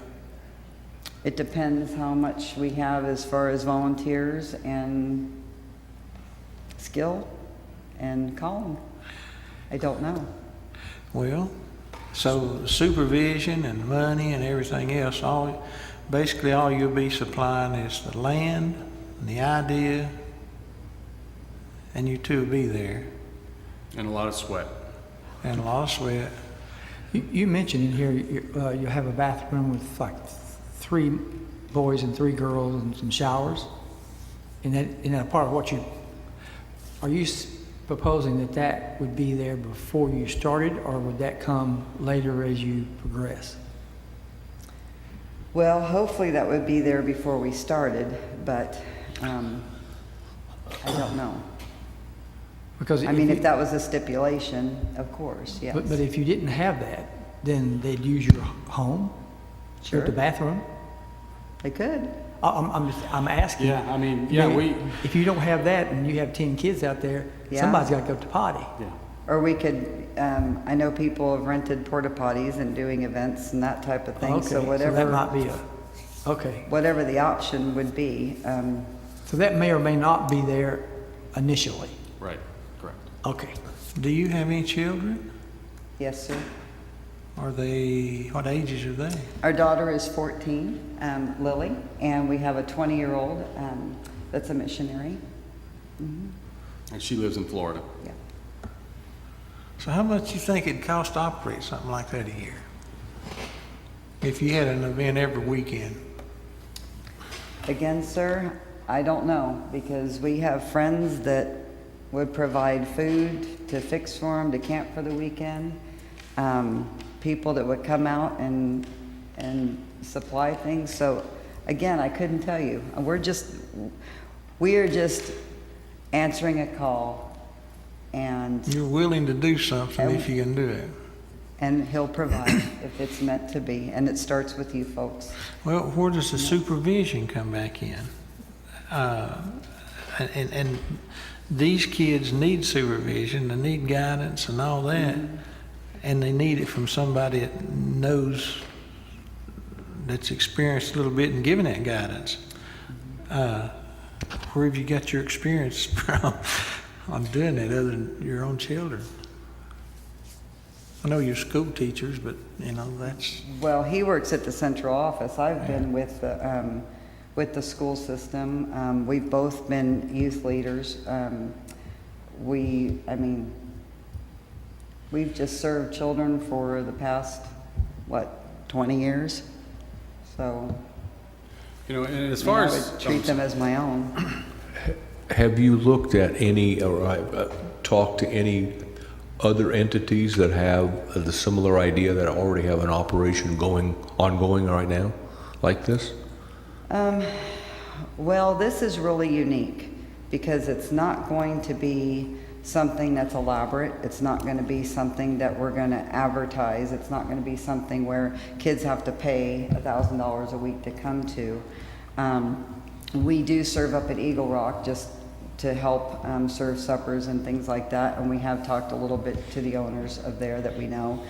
It depends how much we have as far as volunteers and skill and calling. I don't know. Well, so supervision and money and everything else, basically all you'll be supplying is the land and the idea, and you two will be there, And a lot of sweat. and a lot of sweat. You mentioned in here, you have a bathroom with like 3 boys and 3 girls and some showers. And that part of what are you proposing that that would be there before you started, or would that come later as you progress? Well, hopefully that would be there before we started, but I don't know. Because I mean, if that was a stipulation, of course, yes. But if you didn't have that, then they'd use your home? Sure. The bathroom? They could. I'm asking. Yeah, I mean, yeah, If you don't have that and you have 10 kids out there, Yeah. somebody's got to go to potty. yeah. Or we could, I know people have rented porta potties and doing events and that type of thing, Okay, so whatever. that might be okay. Whatever the option would be. So that may or may not be there initially. Right, correct. Okay. Do you have any children? Yes, sir. What ages are they? Our daughter is 14, Lily, and we have a 20-year-old that's a missionary. And she lives in Florida. Yeah. So how much you think it'd cost to operate something like that a year? If you had an event every weekend? Again, sir, I don't know, because we have friends that would provide food to fix for them, to camp for the weekend. People that would come out and supply things. So again, I couldn't tell you. We are just answering a call, and You're willing to do something if you can do it. he'll provide if it's meant to be, and it starts with you folks. Well, where does the supervision come back in? And these kids need supervision, they need guidance and all that, and they need it from somebody that knows, that's experienced a little bit in giving that guidance. Where have you got your experience from on doing that other than your own children? I know you're school teachers, but that's... Well, he works at the central office. I've been with the school system. We've both been youth leaders. We've just served children for the past, 20 years? So, And as far I as... would treat them as my own. Have you looked at any, or talked to any other entities that have the similar idea, that already have an operation ongoing right now, like this? Well, this is really unique because it's not going to be something that's elaborate. It's not going to be something that we're going to advertise. It's not going to be something where kids have to pay $1,000 a week to come to. We do serve up at Eagle Rock just to help serve suppers and things like that, and we have talked a little bit to the owners of there that we know.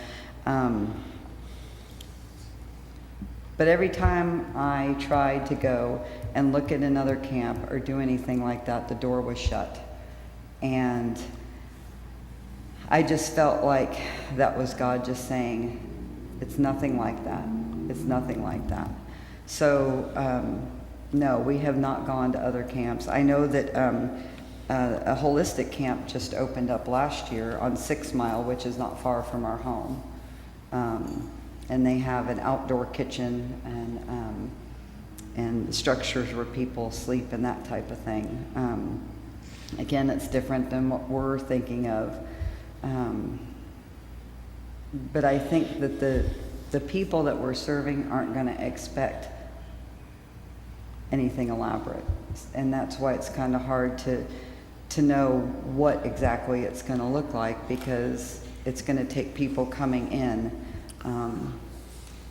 But every time I tried to go and look at another camp or do anything like that, the door was shut. And I just felt like that was God just saying, it's nothing like that. It's nothing like that. So, no, we have not gone to other camps. I know that a holistic camp just opened up last year on 6 Mile, which is not far from our home. And they have an outdoor kitchen and structures where people sleep and that type of thing. Again, it's different than what we're thinking of. But I think that the people that we're serving aren't going to expect anything elaborate. And that's why it's kind of hard to know what exactly it's going to look like, because it's going to take people coming in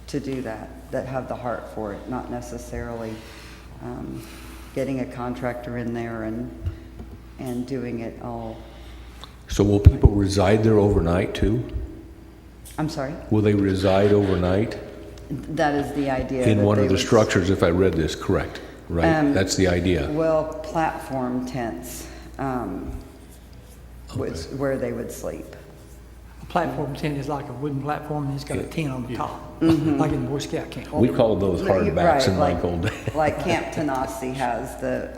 to do that have the heart for it, not necessarily getting a contractor in there and doing it all. So will people reside there overnight too? I'm sorry? Will they reside overnight That is the idea. in that one they of the would- structures, if I read this correct, right? That's the idea. Well, platform tents. was where they would sleep. A platform tent is like a wooden platform, and it's got a tent on the top, like in Boy Scout camp. We called those hardbacks in Right, like old days. Like Camp Tanasi has the,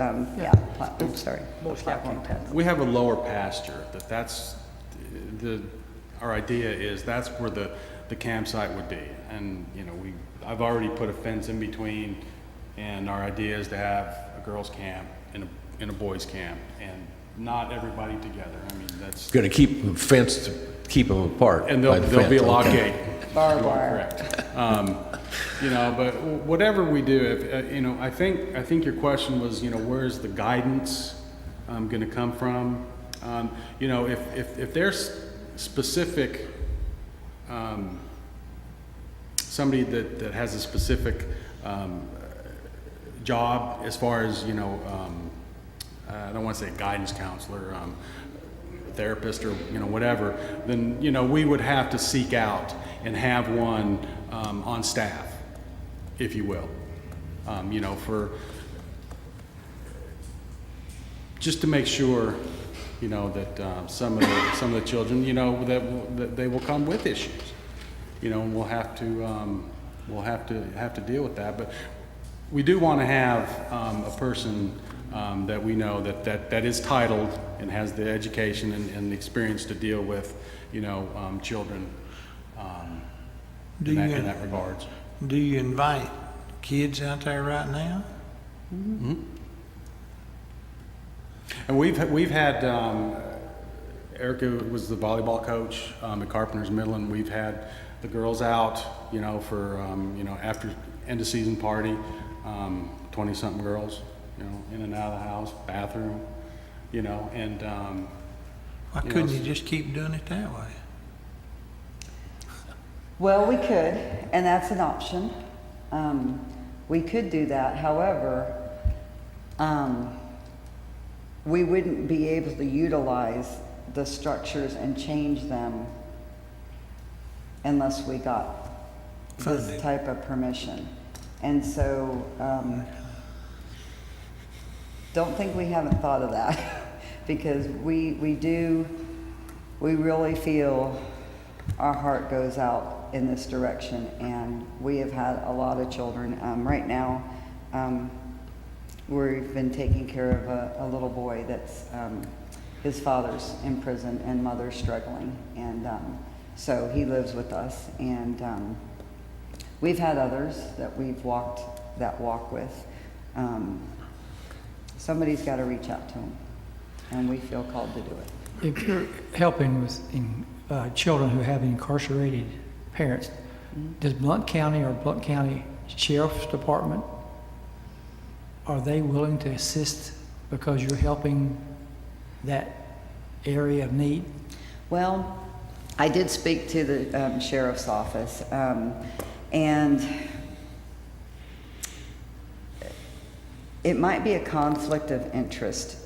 platform, sorry. Boy Scout camp. We have a lower pasture, that's our idea is that's where the campsite would be. And, you know, I've already put a fence in between, and our idea is to have a girls' camp and a boys' camp, and not everybody together. I mean, that's, Going to keep them fenced, keep them apart. and by the there'll be a fence, lock okay. gate. Barbed You are wire. correct. You know, but whatever we do, if, you know, I think your question was, you know, where's the guidance gonna come from? You know, if there's specific, somebody that has a specific job as far as, you know, I don't want to say guidance counselor, therapist, or, you know, whatever, then, you know, we would have to seek out and have one on staff, if you will. You know, just to make sure, you know, that some of the children, you know, that they will come with issues, you know, and we'll have to deal with that. But we do want to have a person that we know that is titled and has the education and the experience to deal with, you know, children in that regards. Do you invite kids out there right now? Mm-hmm. And we've had Erica was the volleyball coach at Carpenter's Middle, and we've had the girls out, you know, for you know, after end of season party, 20-something girls, you know, in and out of the house, bathroom, you know, and Why couldn't you just keep doing it that way? Well, we could, and that's an option. We could do that. However, we wouldn't be able to utilize the structures and change them unless we got Funding. this type of permission. And so, don't think we haven't thought of that because we really feel our heart goes out in this direction, and we have had a lot of children. Right now, we've been taking care of a little boy that's, his father's in prison and mother's struggling, and so he lives with us, and we've had others that we've walked that walk with. Somebody's got to reach out to them, and we feel called to do it. If you're helping with children who have incarcerated parents, does Blount County or Blount County Sheriff's Department, are they willing to assist because you're helping that area of need? Well, I did speak to the sheriff's office, and it might be a conflict of interest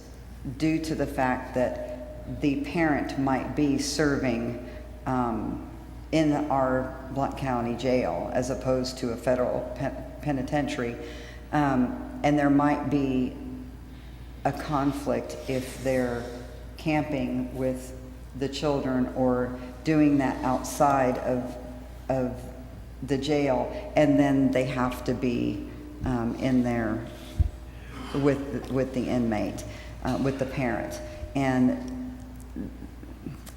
due to the fact that the parent might be serving in our Blount County jail as opposed to a federal penitentiary. And there might be a conflict if they're camping with the children or doing that outside of the jail, and then they have to be in there with the inmate, with the parent. And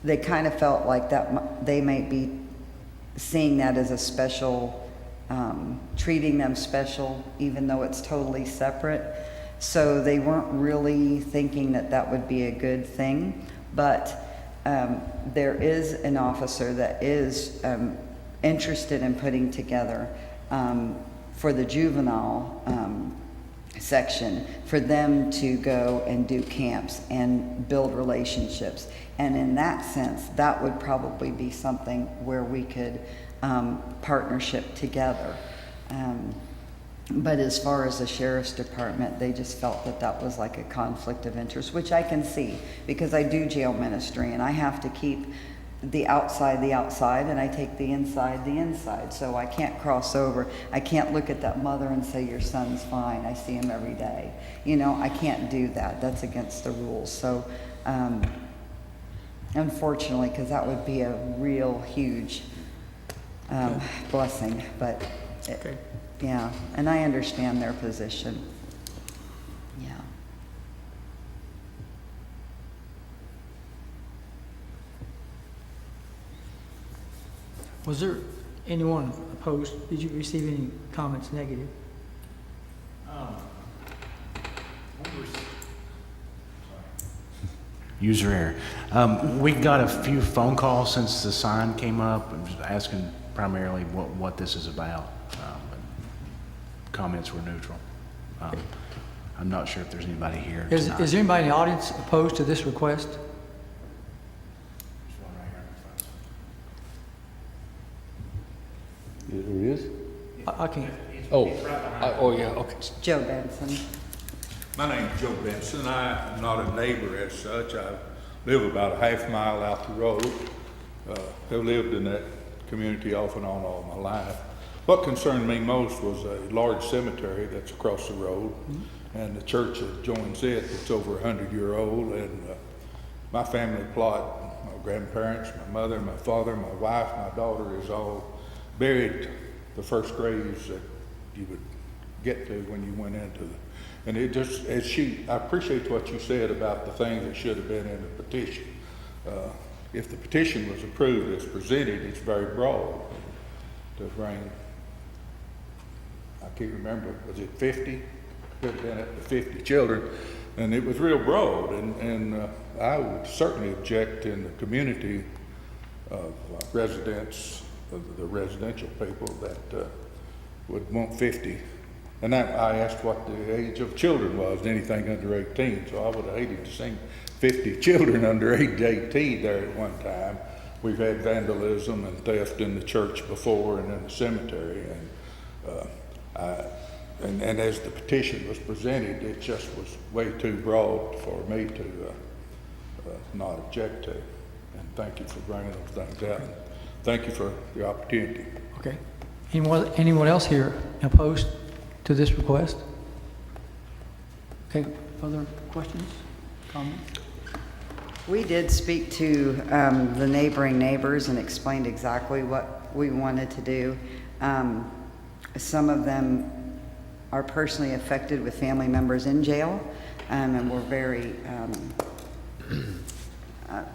they kind of felt like that they might be seeing that as a special, treating them special, even though it's totally separate. So they weren't really thinking that that would be a good thing. But there is an officer that is interested in putting together for the juvenile section, for them to go and do camps and build relationships. And in that sense, that would probably be something where we could partnership together. But as far as the sheriff's department, they just felt that that was like a conflict of interest, which I can see because I do jail ministry and I have to keep the outside, and I take the inside. So I can't cross over. I can't look at that mother and say, your son's fine. I see him every day. You know, I can't do that. That's against the rules. So unfortunately, because that would be a real huge blessing, but, Okay. yeah, and I understand their position. Yeah. Was there anyone opposed? Did you receive any comments negative? User error. We got a few phone calls since the sign came up, asking primarily what this is about. But comments were neutral. I'm not sure if there's anybody here tonight. Is there anybody in the audience opposed to this request? There is? I can't. Oh, oh, yeah, okay. Joe Benson. My name's Joe Benson. I'm not a neighbor as such. I live about a half mile out the road. Have lived in that community off and on all my life. What concerned me most was a large cemetery that's across the road, and the church that joins it that's over 100-year-old. And my family plot, my grandparents, my mother, my father, my wife, my daughter is all buried the first graves that you would get to when you went into the, and it just, I appreciate what you said about the things that should have been in the petition. If the petition was approved as presented, it's very broad to bring, I can't remember, was it 50? Could have been up to 50 children, and it was real broad, and I would certainly object in the community of residents, of the residential people that would want 50. And I asked what the age of children was, anything under 18, so I would have hated to see 50 children under age 18 there at one time. We've had vandalism and theft in the church before and in the cemetery, and as the petition was presented, it just was way too broad for me to not object to. And thank you for bringing those things out. And thank you for the opportunity. Okay. Anyone else here opposed to this request? Okay, further questions, comments? We did speak to the neighboring neighbors and explained exactly what we wanted to do. Some of them are personally affected with family members in jail, and we're very,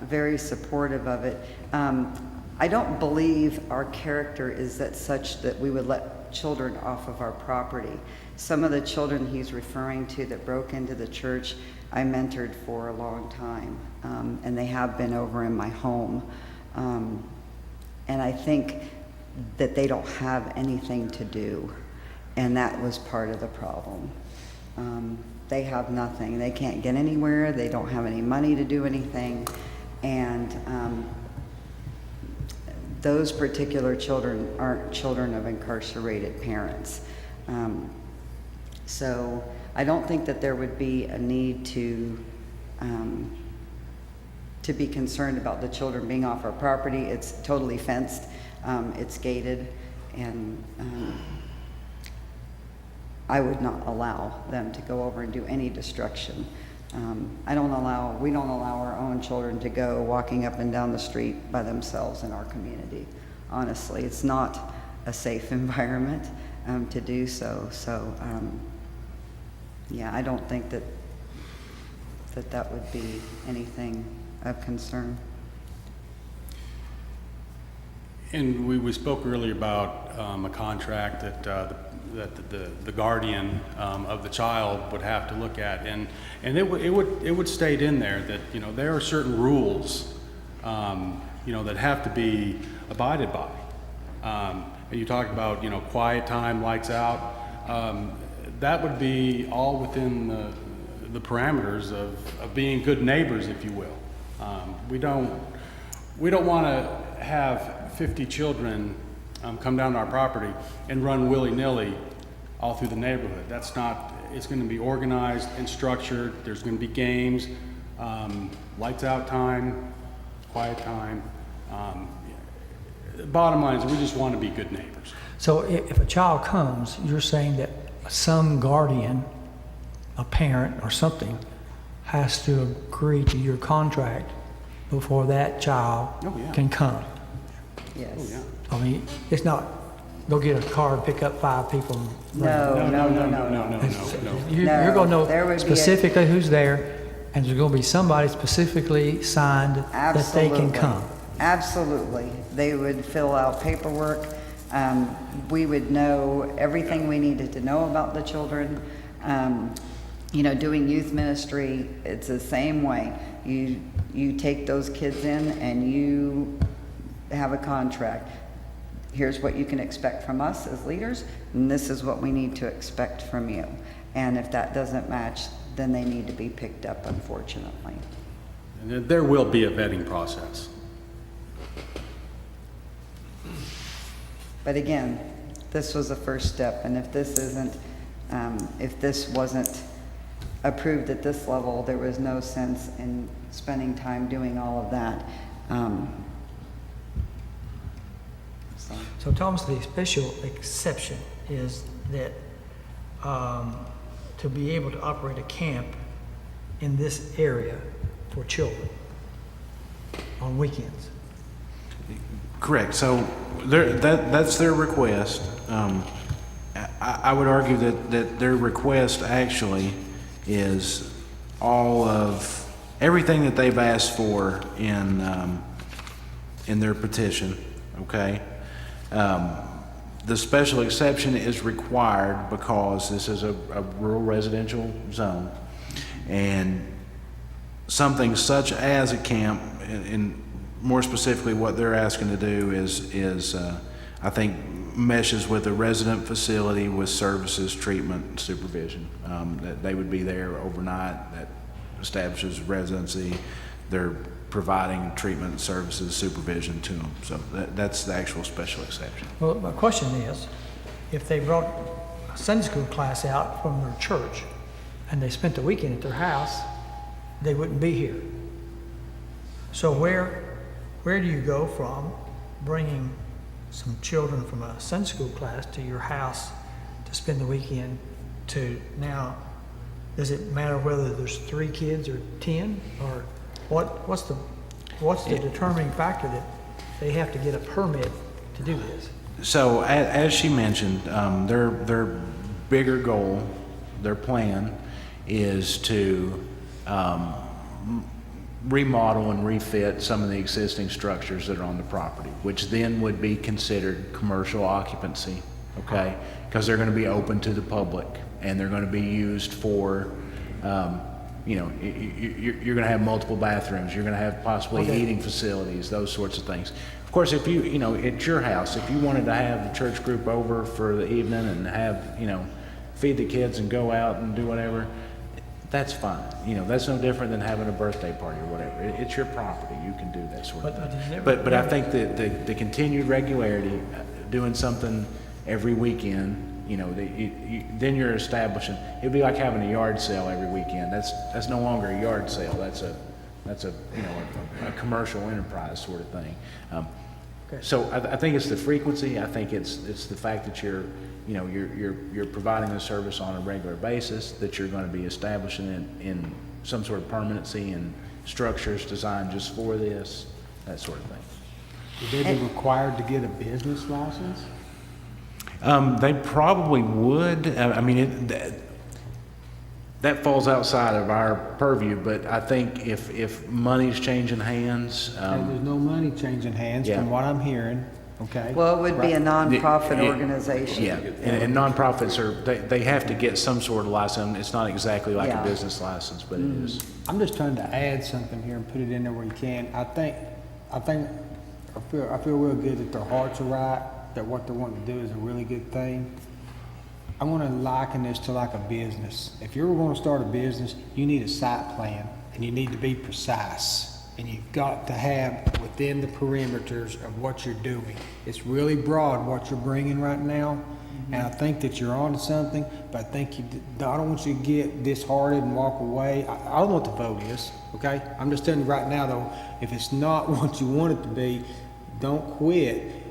very supportive of it. I don't believe our character is that such that we would let children off of our property. Some of the children he's referring to that broke into the church, I mentored for a long time, and they have been over in my home. And I think that they don't have anything to do, and that was part of the problem. They have nothing. They can't get anywhere. They don't have any money to do anything, and those particular children aren't children of incarcerated parents. So I don't think that there would be a need to be concerned about the children being off our property. It's totally fenced, it's gated, and I would not allow them to go over and do any destruction. We don't allow our own children to go walking up and down the street by themselves in our community. Honestly, it's not a safe environment to do so. So, yeah, I don't think that would be anything of concern. And we spoke earlier about a contract that the guardian of the child would have to look at, and it would state in there that there are certain rules that have to be abided by. And you talked about quiet time, lights out. That would be all within the parameters of being good neighbors, if you will. We don't want to have 50 children come down to our property and run willy-nilly all through the neighborhood. That's not, it's going to be organized and structured. There's going to be games, lights out time, quiet time. Bottom line is we just want to be good neighbors. So if a child comes, you're saying that some guardian, a parent or something, has to agree to your contract before that child Oh, yeah. can come. Yes. I mean, it's not, go get a car and pick up 5 people. and bring them. No. You're going to there would know be specifically who's there, and there's going to be somebody specifically signed that they can Absolutely. come. Absolutely. They would fill out paperwork. We would know everything we needed to know about the children. You know, doing youth ministry, it's the same way. You take those kids in and you have a contract. Here's what you can expect from us as leaders, and this is what we need to expect from you. And if that doesn't match, then they need to be picked up, unfortunately. And there will be a vetting process. But again, this was the first step, and if this isn't, if this wasn't approved at this level, there was no sense in spending time doing all of that. So Thomas, the special exception is that to be able to operate a camp in this area for children on weekends. Correct. So that's their request. I would argue that their request actually is all of everything that they've asked for in their petition. Okay. The special exception is required because this is a rural residential zone, and something such as a camp, and more specifically what they're asking to do is I think meshes with a resident facility with services, treatment, and supervision. That they would be there overnight, that establishes residency. They're providing treatment, services, supervision to them. So that's the actual special exception. Well, my question is, if they brought a Sunday school class out from their church and they spent the weekend at their house, they wouldn't be here. So where do you go from bringing some children from a Sunday school class to your house to spend the weekend to now, does it matter whether there's 3 kids or 10, or what's the determining factor that they have to get a permit to do this? So as she mentioned, their bigger goal, their plan is to remodel and refit some of the existing structures that are on the property, which then would be considered commercial occupancy, okay? Because they're going to be open to the public, and they're going to be used for, you know, you're going to have multiple bathrooms, you're going to have possibly eating facilities, those sorts of things. Of course, if you know, at your house, if you wanted to have the church group over for the evening and have, you know, feed the kids and go out and do whatever, that's fine. You know, that's no different than having a birthday party or whatever. It's your property. You can do that sort of thing. But I think that the continued regularity, doing something every weekend, you know, then you're establishing. It'd be like having a yard sale every weekend. That's no longer a yard sale. That's a you know, a commercial enterprise sort of thing. So I think it's the frequency. I think it's the fact that you're providing the service on a regular basis, that you're going to be establishing it in some sort of permanency and structures designed just for this, that sort of thing. Would they be required to get a business license? They probably would. I mean, that falls outside of our purview, but I think if money's changing hands. There's no money changing hands from what I'm hearing, okay? Well, it would be a nonprofit organization. Yeah, and nonprofits they have to get some sort of license. It's not exactly like a business license, but it is. I'm just trying to add something here and put it in there where you can. I feel real good that their hearts are right, that what they're wanting to do is a really good thing. I want to liken this to like a business. If you're going to start a business, you need a site plan, and you need to be precise, and you've got to have within the perimeters of what you're doing. It's really broad what you're bringing right now, and I think that you're onto something, but I think I don't want you to get disheartened and walk away. I don't know what the vote is, okay? I'm just telling you right now, though, if it's not what you want it to be, don't quit.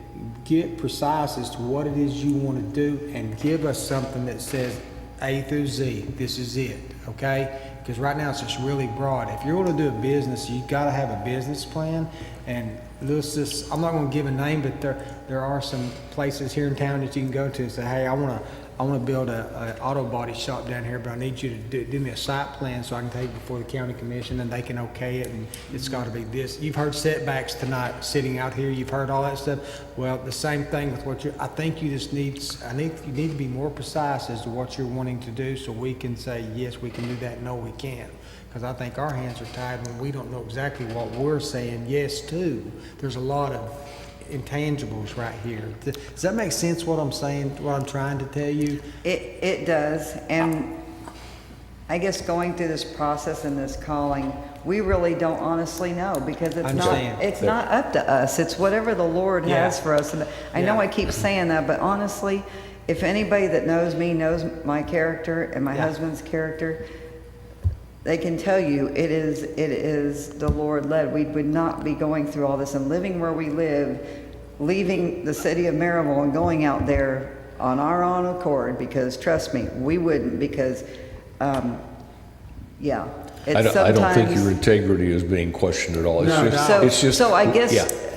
Get precise as to what it is you want to do, and give us something that says A through Z, this is it, okay? Because right now it's just really broad. If you're going to do a business, you got to have a business plan. And let's just, I'm not going to give a name, but there are some places here in town that you can go to and say, hey, I want to build a auto body shop down here, but I need you to do me a site plan so I can take it before the county commission and they can okay it, and it's got to be this. You've heard setbacks tonight sitting out here. You've heard all that stuff. Well, the same thing with what I think you just need to be more precise as to what you're wanting to do so we can say, yes, we can do that, no, we can't. Because I think our hands are tied when we don't know exactly what we're saying yes to. There's a lot of intangibles right here. Does that make sense what I'm saying, what I'm trying to tell you? It does, and I guess going through this process and this calling, we really don't honestly know, because it's not up to us. It's whatever the Lord has for us. And I know I keep saying that, but honestly, if anybody that knows me knows my character and my husband's character, they can tell you it is the Lord led. We would not be going through all this and living where we live, leaving the city of Maryville and going out there on our own accord, because trust me, we wouldn't, because I don't think your integrity is being questioned at all. It's just so I guess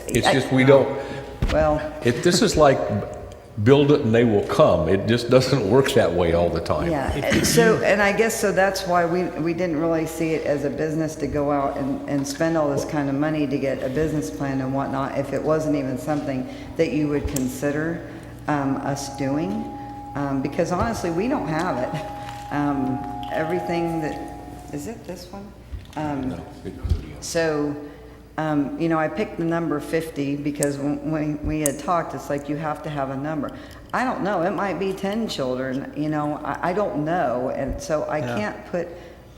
it's just we don't. Well, this is like build it and they will come. It just doesn't work that way all the time. yeah. So, and I guess so that's why we didn't really see it as a business to go out and spend all this kind of money to get a business plan and whatnot, if it wasn't even something that you would consider us doing, because honestly, we don't have it. Everything that, is it this one? No, So, I picked the number 50 because when we had talked, it's like you have to have a number. I don't know. It might be 10 children, I don't know. And so I can't put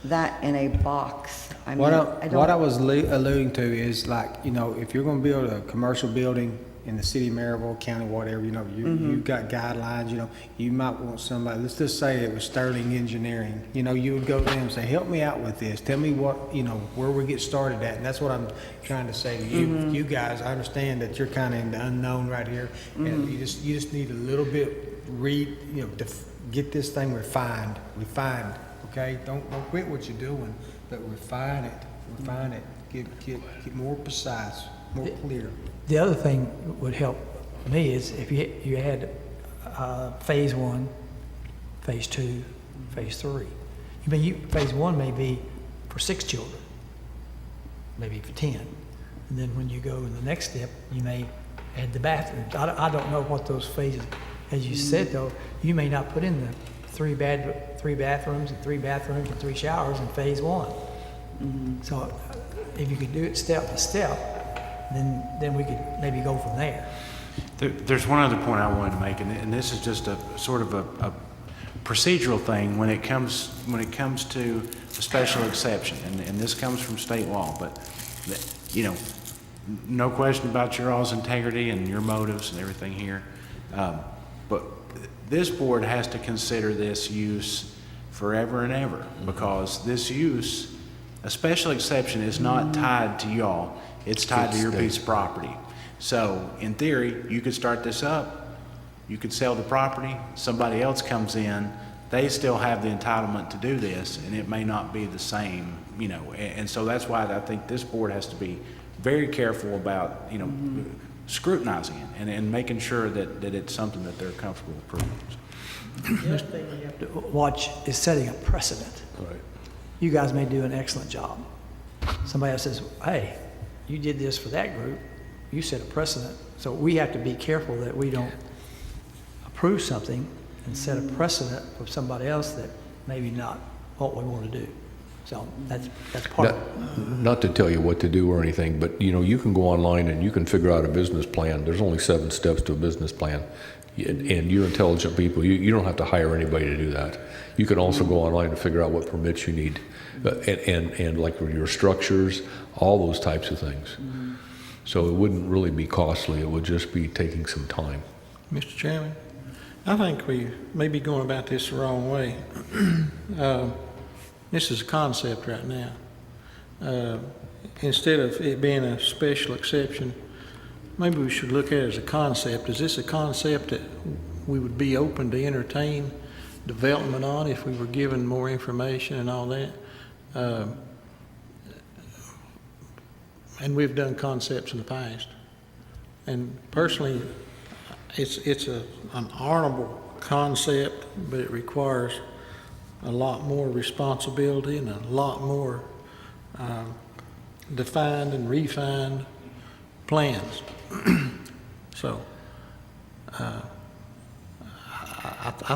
that in a box. I mean, What I was alluding to is like, if you're going to build a commercial building in the city of Maryville, county, whatever, you've got guidelines, you might want somebody, let's just say it was Sterling Engineering, you would go to them and say, help me out with this, tell me what, where we get started at, and that's what I'm trying to say to you. You guys, I understand that you're kind of in the unknown right here, and you just need a little bit to get this thing refined, okay? Don't quit what you're doing, but refine it, get more precise, more clear. The other thing would help me is if you had phase 1, phase 2, phase 3. Phase 1 may be for 6 children, maybe for 10. And then when you go in the next step, you may add the bathrooms. I don't know what those phases, as you said though, you may not put in the 3 bathrooms and 3 showers in phase 1. So if you could do it step by step, then we could maybe go from there. There's one other point I wanted to make, and this is just a sort of a procedural thing when it comes to a special exception, and this comes from state law, but no question about your all's integrity and your motives and everything here, but this board has to consider this use forever and ever, because this use, a special exception, is not tied to y'all. It's tied to your piece of property. So in theory, you could start this up, you could sell the property, somebody else comes in, they still have the entitlement to do this, and it may not be the same, and so that's why I think this board has to be very careful about, scrutinizing it and making sure that it's something that they're comfortable approving. The other thing you have to watch is setting a precedent. Right. You guys may do an excellent job. Somebody else says, hey, you did this for that group, you set a precedent. So we have to be careful that we don't approve something and set a precedent for somebody else that maybe not what we want to do. So that's part of it. Not to tell you what to do or anything, but you can go online and you can figure out a business plan. There's only 7 steps to a business plan. And you're intelligent people. You don't have to hire anybody to do that. You can also go online and figure out what permits you need, and like your structures, all those types of things. So it wouldn't really be costly. It would just be taking some time. Mr. Chairman, I think we may be going about this the wrong way. This is a concept right now. Instead of it being a special exception, maybe we should look at it as a concept. Is this a concept that we would be open to entertain development on if we were given more information and all that? And we've done concepts in the past. And personally, it's an honorable concept, but it requires a lot more responsibility and a lot more defined and refined plans. So I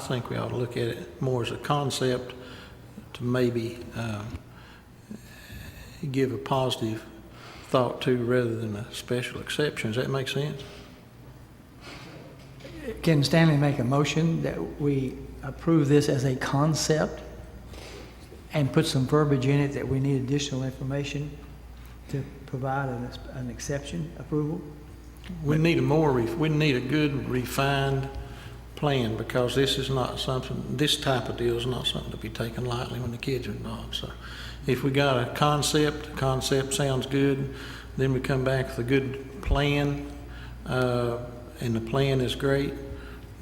think we ought to look at it more as a concept to maybe give a positive thought to rather than a special exception. Does that make sense? Can Stanley make a motion that we approve this as a concept and put some verbiage in it that we need additional information to provide an exception approval? We need we need a good refined plan, because this is not something, this type of deal is not something to be taken lightly when the kids are involved. So if we got a concept sounds good, then we come back with a good plan, and the plan is great,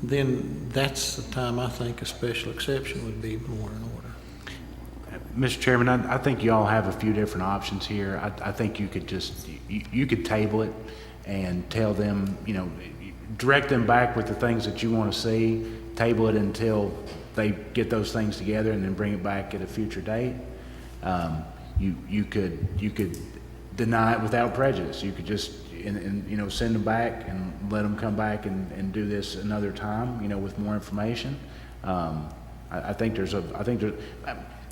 then that's the time I think a special exception would be more in order. Mr. Chairman, I think you all have a few different options here. I think you could just, you could table it and tell them, direct them back with the things that you want to see, table it until they get those things together, and then bring it back at a future date. You could deny it without prejudice. You could just, send them back and let them come back and do this another time, with more information. I think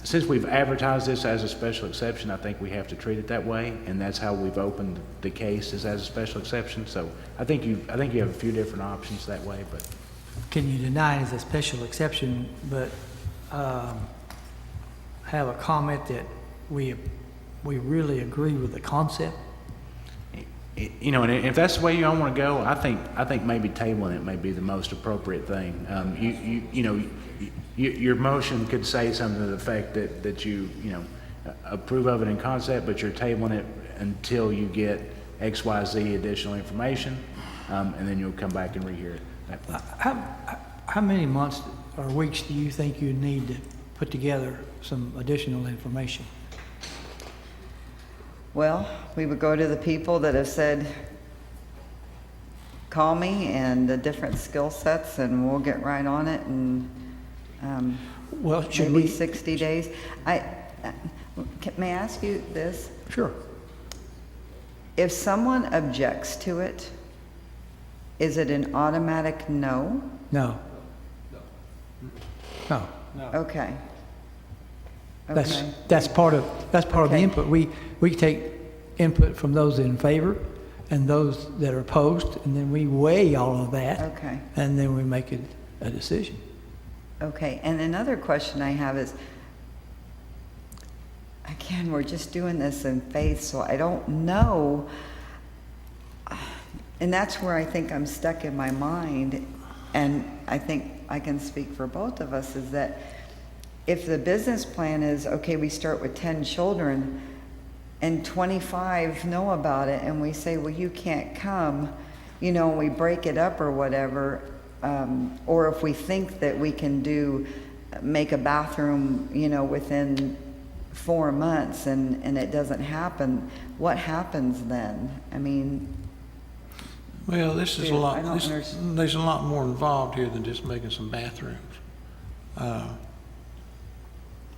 since we've advertised this as a special exception, I think we have to treat it that way, and that's how we've opened the case, is as a special exception. So I think you have a few different options that way. But Can you deny it as a special exception, but have a comment that we really agree with the concept? and if that's the way you all want to go, I think maybe tabling it may be the most appropriate thing. Your motion could say something to the effect that you approve of it in concept, but you're tabling it until you get XYZ additional information, and then you'll come back and rehear it. How many months or weeks do you think you need to put together some additional information? Well, we would go to the people that have said, call me, and the different skill sets, and we'll get right on it, and Well, should maybe we? 60 days. May I ask you this? Sure. If someone objects to it, is it an automatic no? No. No. Okay. That's Okay. part of the Okay. input. We take input from those in favor and those that are opposed, and then we weigh all of that. Okay. And then we make a decision. Okay, and another question I have is, again, we're just doing this in faith, so I don't know. And that's where I think I'm stuck in my mind, and I think I can speak for both of us, is that if the business plan is, okay, we start with 10 children, and 25 know about it, and we say, well, you can't come, we break it up or whatever, or if we think that we can make a bathroom, within 4 months and it doesn't happen, what happens then? I mean, Well, this is a lot, I don't understand. there's a lot more involved here than just making some bathrooms.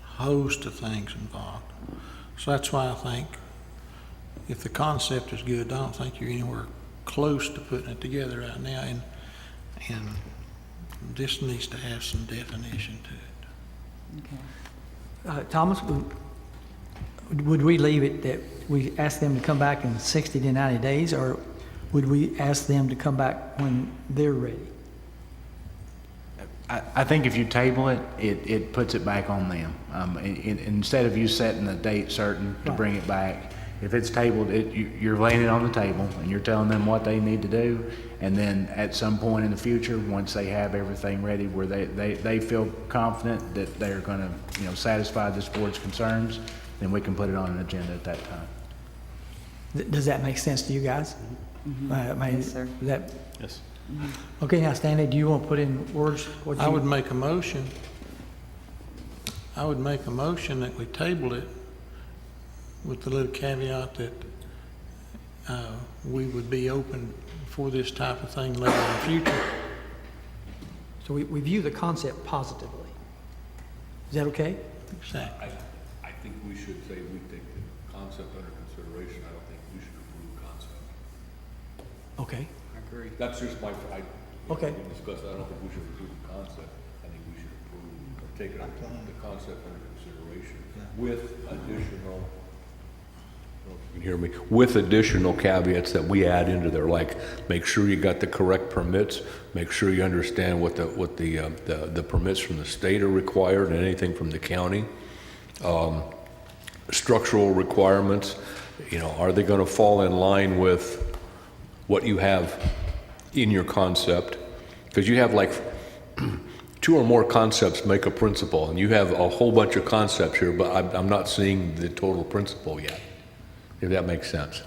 Host of things involved. So that's why I think if the concept is good, I don't think you're anywhere close to putting it together right now, and this needs to have some definition to it. Okay. Thomas, would we leave it that we ask them to come back in 60 to 90 days, or would we ask them to come back when they're ready? I think if you table it, it puts it back on them. Instead of you setting a date certain to bring it back, if it's tabled, you're laying it on the table and you're telling them what they need to do. And then at some point in the future, once they have everything ready where they feel confident that they're going to satisfy this board's concerns, then we can put it on an agenda at that time. Does that make sense to you guys? Yes, sir. Yes. Okay, now Stanley, do you want to put in words? I would make a motion that we table it with the little caveat that we would be open for this type of thing later in the future. So we view the concept positively. Is that okay? Exactly. I think we should say we take the concept under consideration. I don't think we should approve concept. Okay. That's just my, Okay. we can discuss, I don't think we should approve the concept. I think we should approve, or take it, the concept under consideration with additional, I don't know if you can hear me, with additional caveats that we add into there, like make sure you got the correct permits, make sure you understand what the permits from the state are required and anything from the county. Structural requirements, you know, are they gonna fall in line with what you have in your concept? Because you have like 2 or more concepts make a principle, and you have a whole bunch of concepts here, but I'm not seeing the total principle yet, if that makes sense.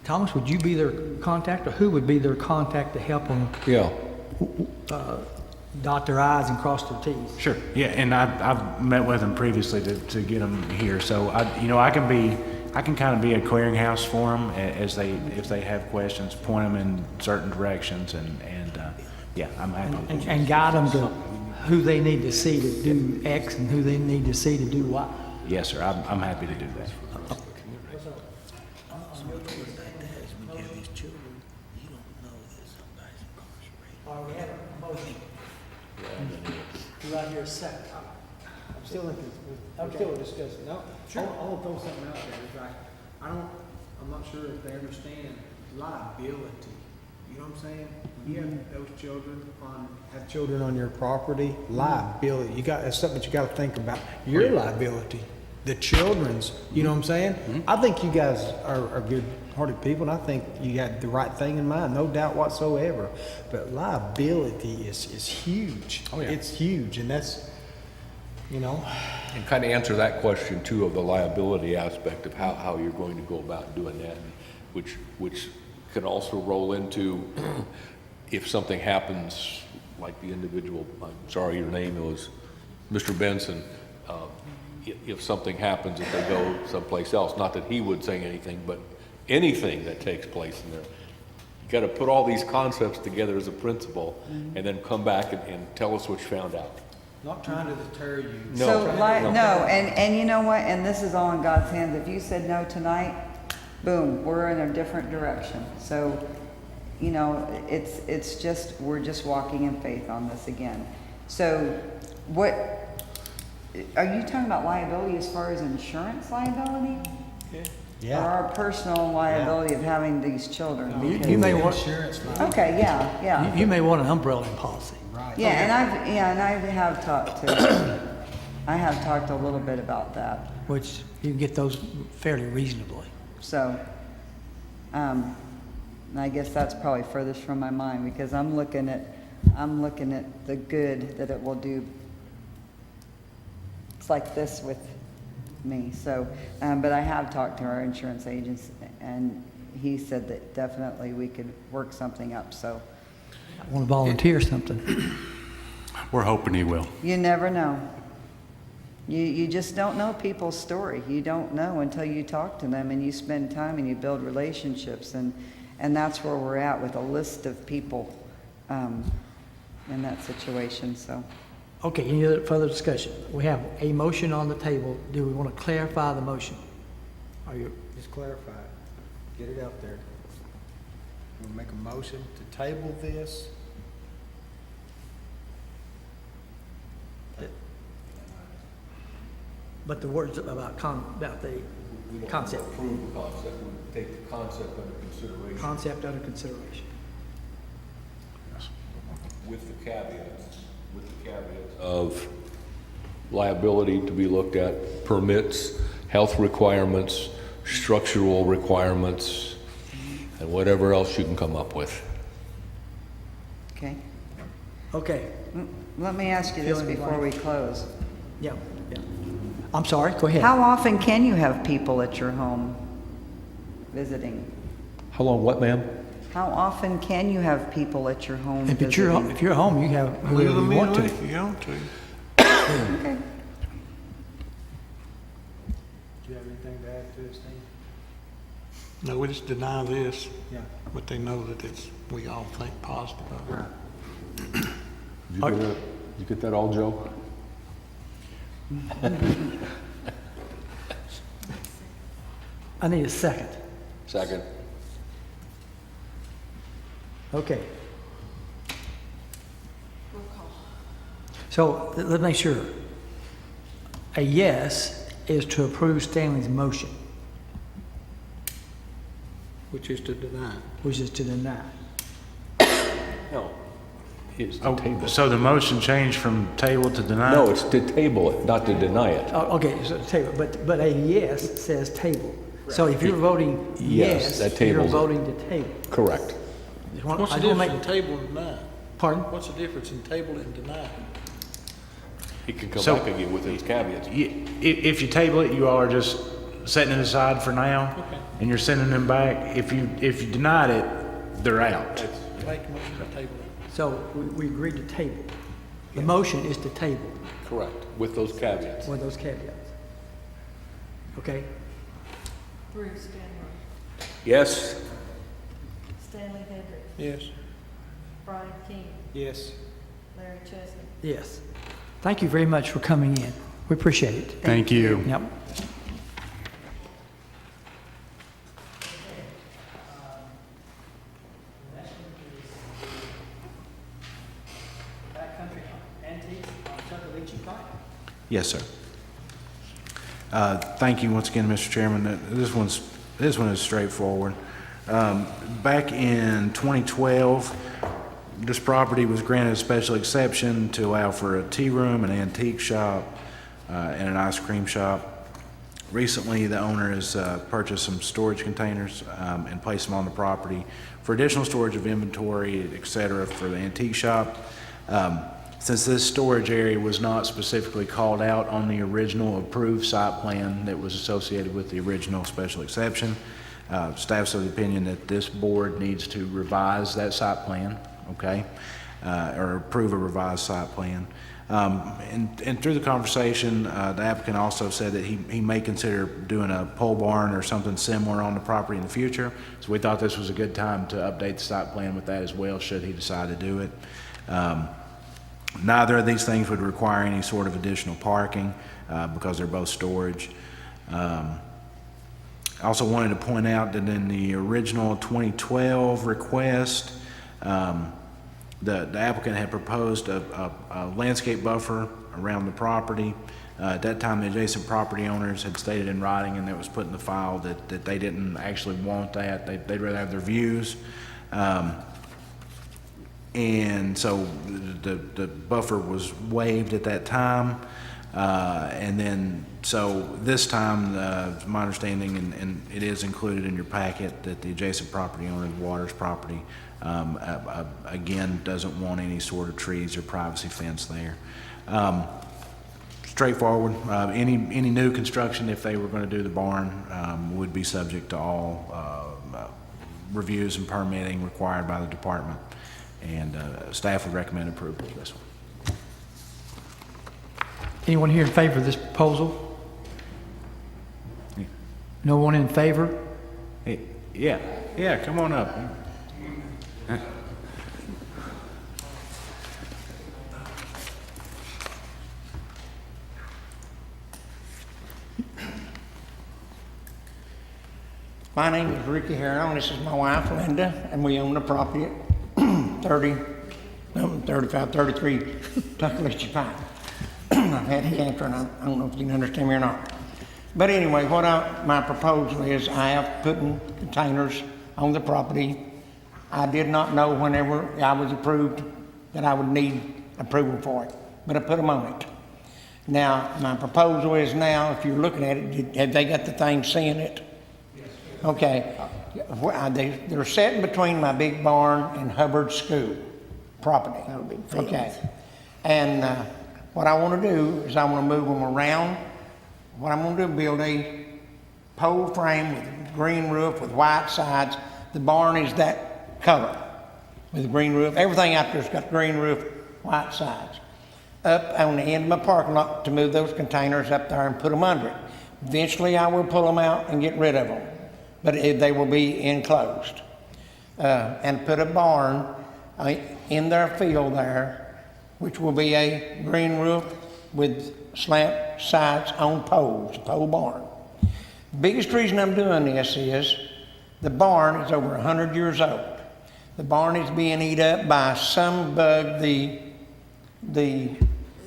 Thomas, would you be their contact, or who would be their contact to help them Yeah. dot their i's and cross their t's? Sure, yeah, and I've met with them previously to get them here, so I can kind of be a clearinghouse for them if they have questions, point them in certain directions, and yeah, I'm happy to do that. And guide them to who they need to see to do X and who they need to see to do Y. Yes, sir, I'm happy to do that. All right, we have a motion. Do I hear a second? I'm still discussing. No, I want to throw something out there. It's like, I'm not sure if they understand liability. You know what I'm saying? You have those children have children on your property, liability. That's something that you got to think about. Your liability, the children's, you know what I'm saying? I think you guys are good-hearted people, and I think you got the right thing in mind, no doubt whatsoever. But liability is huge. Oh, yeah. It's huge, and that's, you know. And kind of answer that question too, of the liability aspect of how you're going to go about doing that, which can also roll into if something happens, like the individual, I'm sorry, your name was Mr. Benson, if something happens, if they go someplace else, not that he would say anything, but anything that takes place in there, you got to put all these concepts together as a principle, and then come back and tell us what you found out. Not trying to deter you. No. So, and you know what, and this is all in God's hands. If you said no tonight, boom, we're in a different direction. So, you know, it's just, we're just walking in faith on this again. So, what, are you talking about liability as far as insurance liability? Yeah. Or our personal liability of having these children? Because- You may want, Okay, yeah. you may want an umbrella policy. Right. Yeah, and I have talked to, I have talked a little bit about that. Which you can get those fairly reasonably. So, and I guess that's probably furthest from my mind, because I'm looking at the good that it will do. It's like this with me, so, but I have talked to our insurance agents, and he said that definitely we could work something up, so. I want to volunteer something. We're hoping he will. You never know. You just don't know people's story. You don't know until you talk to them and you spend time and you build relationships, and that's where we're at with a list of people in that situation, so. Okay, any other further discussion? We have a motion on the table. Do we want to clarify the motion? Are you, Just clarify it. Get it out there. We'll make a motion to table this. but the words about the concept, Approve the concept, we take the concept under consideration. concept under consideration. With the caveats of liability to be looked at, permits, health requirements, structural requirements, and whatever else you can come up with. Okay. Okay, Let me ask you this Fill in the before we close. yeah. I'm sorry, go ahead. How often can you have people at your home visiting? How long, what, ma'am? How often can you have people at your home If it's visiting? if you're home, you have whoever you want to. If you want to. Okay. Do you have anything to back to us then? No, we just deny this, Yeah. but they know that we all think positive of it. Did you get that all, Joe? I need a second. Second. Okay, Roll call. so let's make sure. A yes is to approve Stanley's motion, Which is to deny. which is to deny. No. It's to Oh, table. so the motion changed from table to deny? No, it's to table it, not to deny it. Oh, okay, so table, but a yes says table. So if you're voting Yes, that yes, you're tables it. voting to table. Correct. What's I the don't difference in table and deny? Pardon? What's the difference in table and deny? He can come So- back again with his caveats. If you table it, you all are just setting it aside for now? Okay. And you're sending them back? If you denied it, they're out. Make a motion to table it. So we agreed to table. The motion is to table Correct, with those caveats. with those caveats. Okay? Bruce Stanley, Yes? Stanley Hendricks, Yes. Brian King, Yes. Larry Chesney. Yes. Thank you very much for coming in. We appreciate it. Thank you. Yep. Backcountry Antiques on Tuckaleachee Pike. Yes, sir. Thank you once again, Mr. Chairman. This one is straightforward. Back in 2012, this property was granted a special exception to allow for a tea room, an antique shop, and an ice cream shop. Recently, the owner has purchased some storage containers and placed them on the property for additional storage of inventory, et cetera, for the antique shop. Since this storage area was not specifically called out on the original approved site plan that was associated with the original special exception, staff's of the opinion that this board needs to revise that site plan, okay, or approve a revised site plan. And through the conversation, the applicant also said that he may consider doing a pole barn or something similar on the property in the future. So we thought this was a good time to update the site plan with that as well, should he decide to do it. Neither of these things would require any sort of additional parking because they're both storage. I also wanted to point out that in the original 2012 request, the applicant had proposed a landscape buffer around the property. At that time, the adjacent property owners had stated in writing, and it was put in the file, that they didn't actually want that. They'd rather have their views. And so the buffer was waived at that time. And then, so this time, my understanding, and it is included in your packet, that the adjacent property owner, the Waters property, again, doesn't want any sort of trees or privacy fence there. Straightforward. Any new construction, if they were going to do the barn, would be subject to all reviews and permitting required by the department. And staff would recommend approval of this one. Anyone here in favor of this proposal? Yeah. No one in favor? Hey, yeah, come on up. My name is Ricky Harrell, this is my wife Linda, and we own the property at 33 Tuckaleachee Pike. I've had cancer, and I don't know if you can understand me or not. But anyway, my proposal is I have put in containers on the property. I did not know whenever I was approved that I would need approval for it, but I put them on it. Now, my proposal is now, if you're looking at it, have they got the thing seeing it? Okay, they're sitting between my big barn and Hubbard School property. Okay, and what I want to do is I want to move them around. What I'm going to do is build a pole frame with green roof with white sides. The barn is that color with green roof. Everything out there's got green roof, white sides. Up on the end of my parking lot to move those containers up there and put them under it. Eventually, I will pull them out and get rid of them, but they will be enclosed. And put a barn in their field there, which will be a green roof with slant sides on poles, a pole barn. Biggest reason I'm doing this is the barn is over 100 years old. The barn is being eaten up by some bug,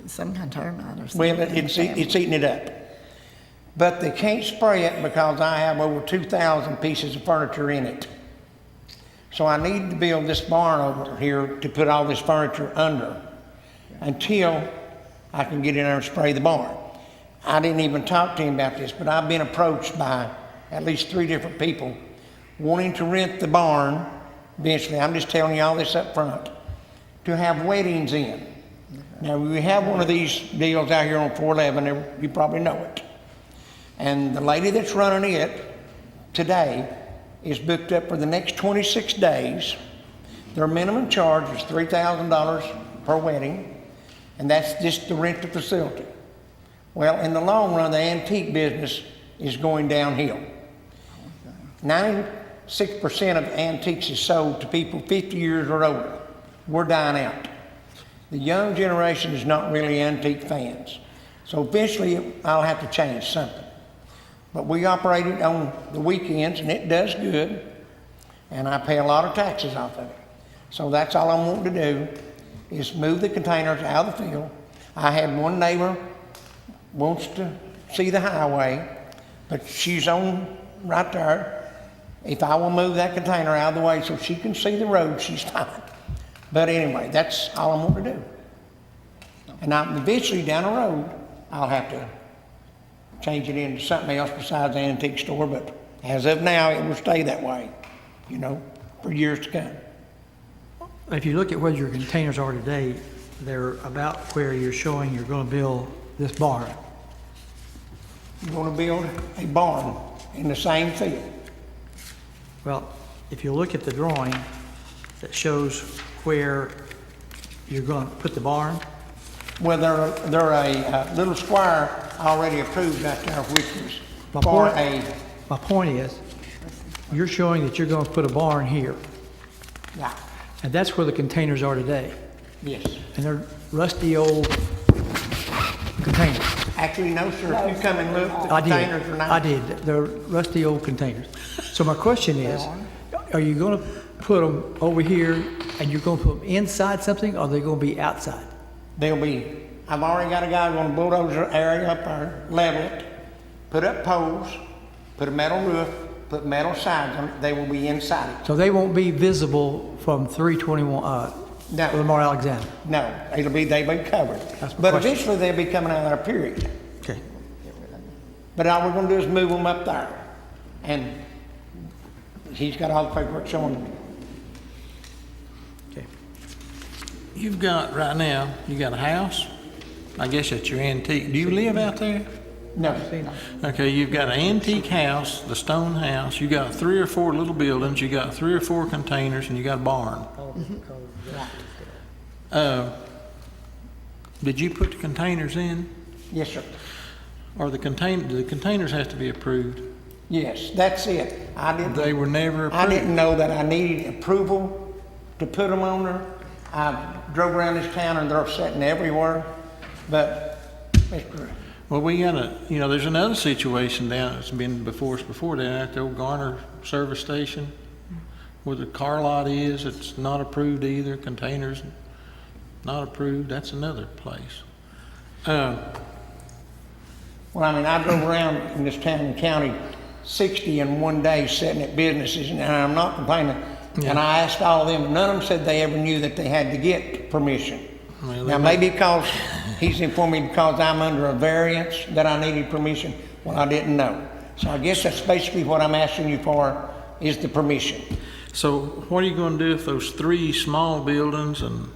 Some kind of termite or something. well, it's eating it up. But they can't spray it because I have over 2,000 pieces of furniture in it. So I need to build this barn over here to put all this furniture under until I can get in there and spray the barn. I didn't even talk to him about this, but I've been approached by at least 3 different people wanting to rent the barn eventually. I'm just telling you all this up front, to have weddings in. Now, we have one of these deals out here on 411, you probably know it. And the lady that's running it today is booked up for the next 26 days. Their minimum charge is $3,000 per wedding, and that's just to rent the facility. Well, in the long run, the antique business is going downhill. 96% of antiques is sold to people 50 years or older. We're dying out. The young generation is not really antique fans. So eventually, I'll have to change something. But we operate it on the weekends, and it does good. And I pay a lot of taxes off of it. So that's all I'm wanting to do, is move the containers out of the field. I had one neighbor wants to see the highway, but she's on right there. If I will move that container out of the way so she can see the road, she's fine. But anyway, that's all I'm wanting to do. And eventually down the road, I'll have to change it into something else besides an antique store, but as of now, it will stay that way, you know, for years to come. If you look at where your containers are today, they're about where you're showing you're going to build this barn. You're going to build a barn in the same field. Well, if you look at the drawing that shows where you're going to put the barn, Well, they're a little square already approved right there, which is my point is, you're showing that you're going to put a barn here, yeah, and that's where the containers are today. yes. And they're rusty old containers. Actually, no, sir. If you come and look, the I containers are not. I did. They're rusty old containers. So my question is, are you going to put them over here and you're going to put them inside something, or are they going to be outside? They'll be, I've already got a guy going to bulldoze the area up there, level it, put up poles, put a metal roof, put metal sides on it. They will be inside it. So they won't be visible from 321, No. Lamar Alexander? No, they'll be covered. That's my But question. eventually they'll be coming out of there, period. Okay. But all we're going to do is move them up there. And he's got all the paperwork showing them. Okay. You've got, right now, you got a house? I guess that's your antique. Do you live out there? No. Okay, you've got an antique house, the stone house. You got 3 or 4 little buildings. You got 3 or 4 containers, and you got a barn. Did you put the containers in? Yes, sir. Or the containers have to be approved? Yes, that's it. They were never approved? I didn't know that I needed approval to put them on there. I drove around this town and they're sitting everywhere, but Mr. Well, we got there's another situation down that's been before us before down at the old Garner service station where the car lot is. It's not approved either. Containers not approved. That's another place. Well, I mean, I drove around in this town and county 60 in one day sitting at businesses, and I'm not complaining. Yeah. And I asked all of them, none of them said they ever knew that they had to get permission. Well, Now, maybe because he's informed me because I'm under a variance that I needed permission. Well, I didn't know. So I guess that's basically what I'm asking you for, is the permission. So what are you going to do if those 3 small buildings and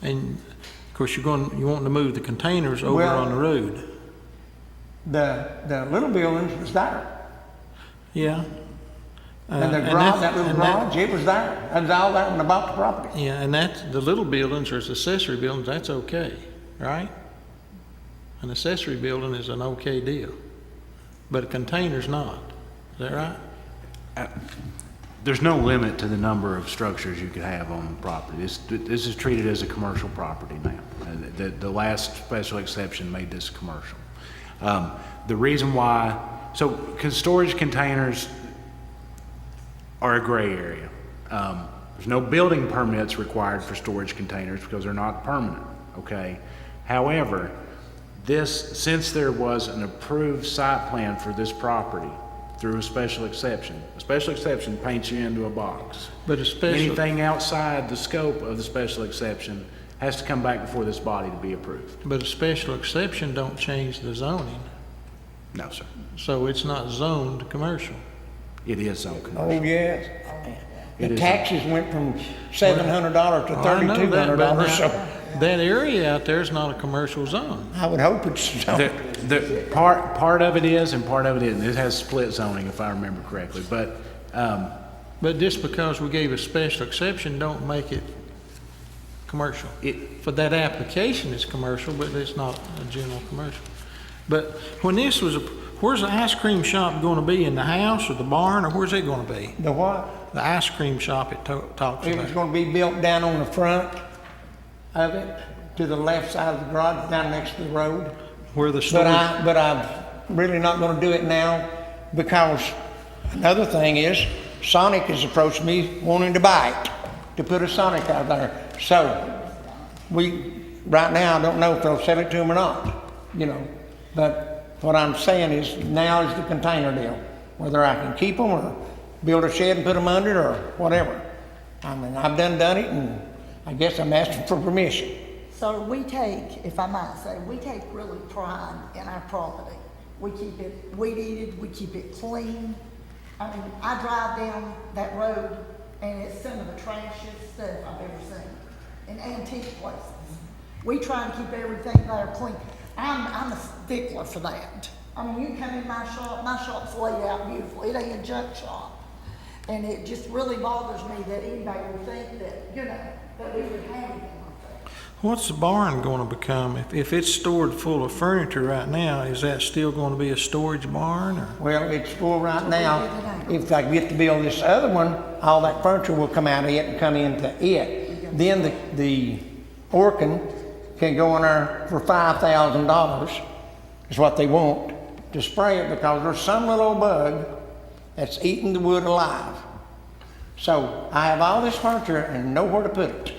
of course you want to move the containers over Well, on the road? The little buildings was there. Yeah. And the garage, that little garage, it was there. It was all there when I bought the property. Yeah, and the little buildings or accessory buildings, that's okay, right? An accessory building is an okay deal. but a container's not. Is that right? There's no limit to the number of structures you could have on the property. This is treated as a commercial property now. The last special exception made this commercial. The reason why, because storage containers are a gray area. There's no building permits required for storage containers because they're not permanent, okay? However, since there was an approved site plan for this property through a special exception paints you into a box. But a special, Anything outside the scope of the special exception has to come back before this body to be approved. but a special exception don't change the zoning, No, sir. so it's not zoned commercial. It is zone commercial. Oh, yes. It The is. taxes went from $700 to I know that, but $3,200, now, so that area out there is not a commercial zone. I would hope it's so. Part of it is and part of it isn't. It has split zoning, if I remember correctly, but, But just because we gave a special exception don't make it commercial. For that application, it's commercial, but it's not a general commercial. But when this was, where's the ice cream shop going to be? In the house or the barn, or where's it going to be? The what? The ice cream shop it talks It was about. gonna be built down on the front of it, to the left side of the garage, down next to the road. Where the storage, But I'm really not gonna do it now, because another thing is, Sonic has approached me wanting to buy it, to put a Sonic out there. So, right now, I don't know if they'll sell it to them or not, But what I'm saying is, now is the container deal. Whether I can keep them or build a shed and put them under or whatever. I mean, I've done it, and I guess I'm asking for permission. So we take, if I might say, we take really pride in our property. We keep it weed eated, we keep it clean. I mean, I drive down that road and it's some of the trashiest stuff I've ever seen in antique places. We try and keep everything there clean. I'm a stickler for that. I mean, you come in my shop's laid out beautiful. It ain't a junk shop. And it just really bothers me that anybody would think that, that we would have anything like that. what's the barn going to become? If it's stored full of furniture right now, is that still going to be a storage barn, or? Well, it's full right now. If I get to build this other one, all that furniture will come out of it and come into it. Then the Orkin can go in there for $5,000, is what they want, to spray it, because there's some little bug that's eating the wood alive. So I have all this furniture and nowhere to put it.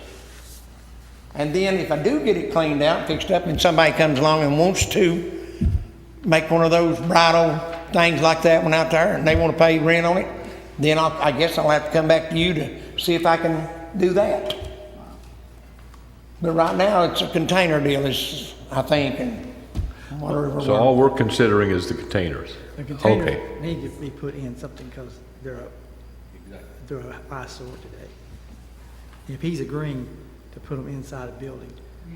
And then if I do get it cleaned out, fixed up, and somebody comes along and wants to make one of those bridal things like that one out there, and they want to pay rent on it, then I guess I'll have to come back to you to see if I can do that. But right now, it's a container deal, I think, and whatever. So all we're considering is the containers. The containers Okay. need to be put in something because they're an eyesore today. If he's agreeing to put them inside a building,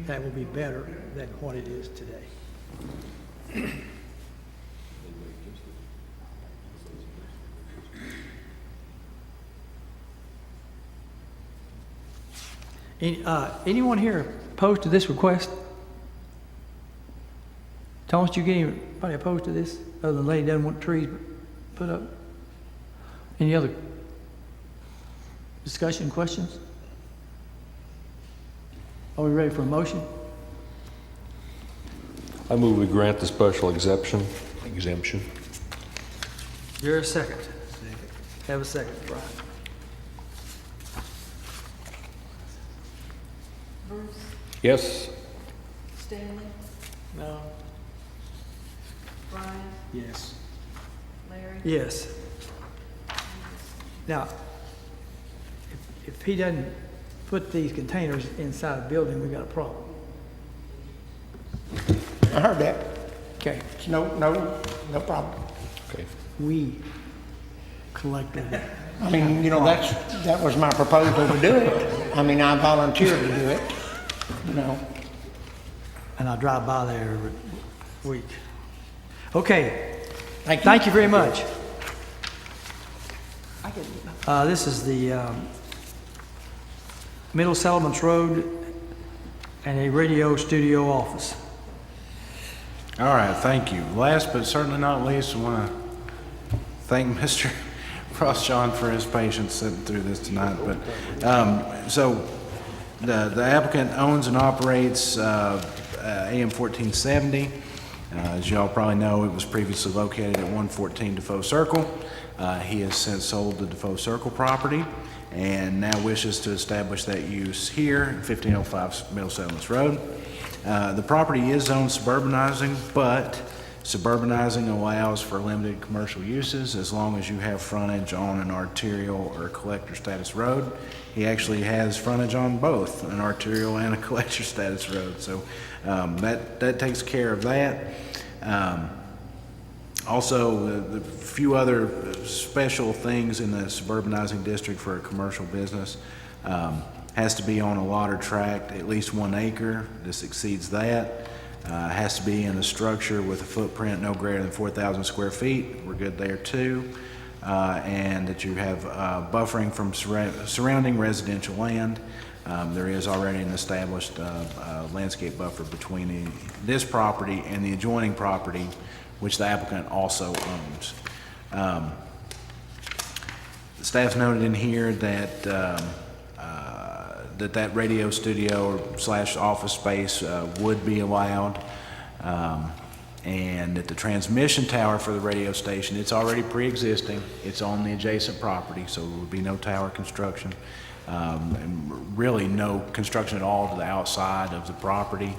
that will be better than what it is today. Anyone here opposed to this request? Thomas, you get anybody opposed to this, other than the lady doesn't want trees put up? Any other discussion, questions? Are we ready for a motion? I move we grant the special exemption. You're a second. Have a second, Brian. Bruce, Yes? Stanley, No. Brian, Yes. Larry. Yes. Now, if he doesn't put these containers inside a building, we got a problem. I heard that. Okay. No problem. Okay. We collectively. I mean, that was my proposal to do it. I mean, I volunteered to do it, And I drive by there every week. Okay. Thank you. Thank you very much. This is the Middle Settlements Road and a radio studio office. All right, thank you. Last but certainly not least, I want to thank Mr. Ross-John for his patience sitting through this tonight. But so the applicant owns and operates AM 1470. As y'all probably know, it was previously located at 114 Defoe Circle. He has since sold the Defoe Circle property and now wishes to establish that use here, 1505 Middle Settlements Road. The property is zoned suburbanizing, but suburbanizing allows for limited commercial uses as long as you have frontage on an arterial or collector status road. He actually has frontage on both an arterial and a collector status road, so that takes care of that. Also, the few other special things in the suburbanizing district for a commercial business has to be on a lot or tract, at least 1 acre. This exceeds that. Has to be in a structure with a footprint no greater than 4,000 square feet. We're good there too. And that you have buffering from surrounding residential land. There is already an established landscape buffer between this property and the adjoining property, which the applicant also owns. The staff's noted in here that that radio studio or / office space would be allowed, and that the transmission tower for the radio station, it's already pre-existing. It's on the adjacent property, so there would be no tower construction, and really no construction at all to the outside of the property.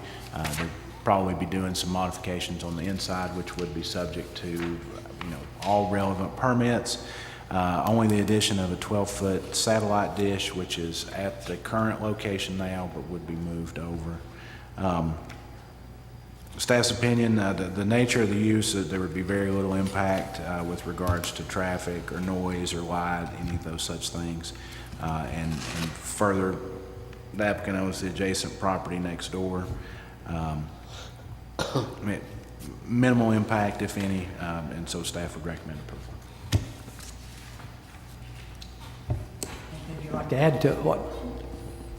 They'd probably be doing some modifications on the inside, which would be subject to all relevant permits. Only the addition of a 12-foot satellite dish, which is at the current location now, but would be moved over. Staff's opinion, the nature of the use, there would be very little impact with regards to traffic or noise or light, any of those such things. And further, the applicant owns the adjacent property next door. Minimal impact, if any, and so staff would recommend approval. Would you like to add to what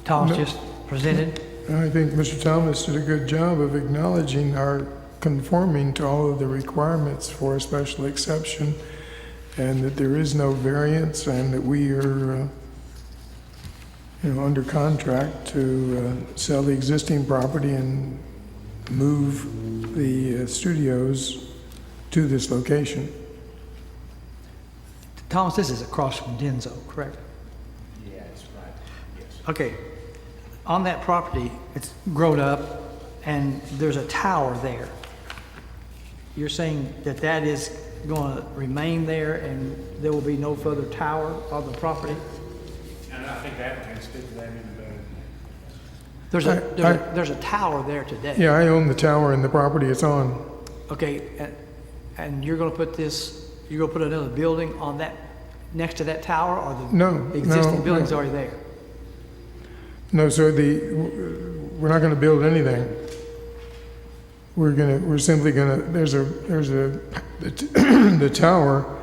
Thomas just presented? I think Mr. Thomas did a good job of acknowledging our conforming to all of the requirements for a special exception, and that there is no variance, and that we are under contract to sell the existing property and move the studios to this location. Thomas, this is across from Denzo, correct? Yes, right. Yes. Okay. On that property, it's grown up and there's a tower there. You're saying that that is going to remain there and there will be no further tower on the property? And I think that can stick to that even better. There's a tower there today. Yeah, I own the tower and the property it's on. Okay, and you're going to put another building on that, next to that tower, or the existing building's already there? No, sir, we're not gonna build anything. We're simply gonna, the tower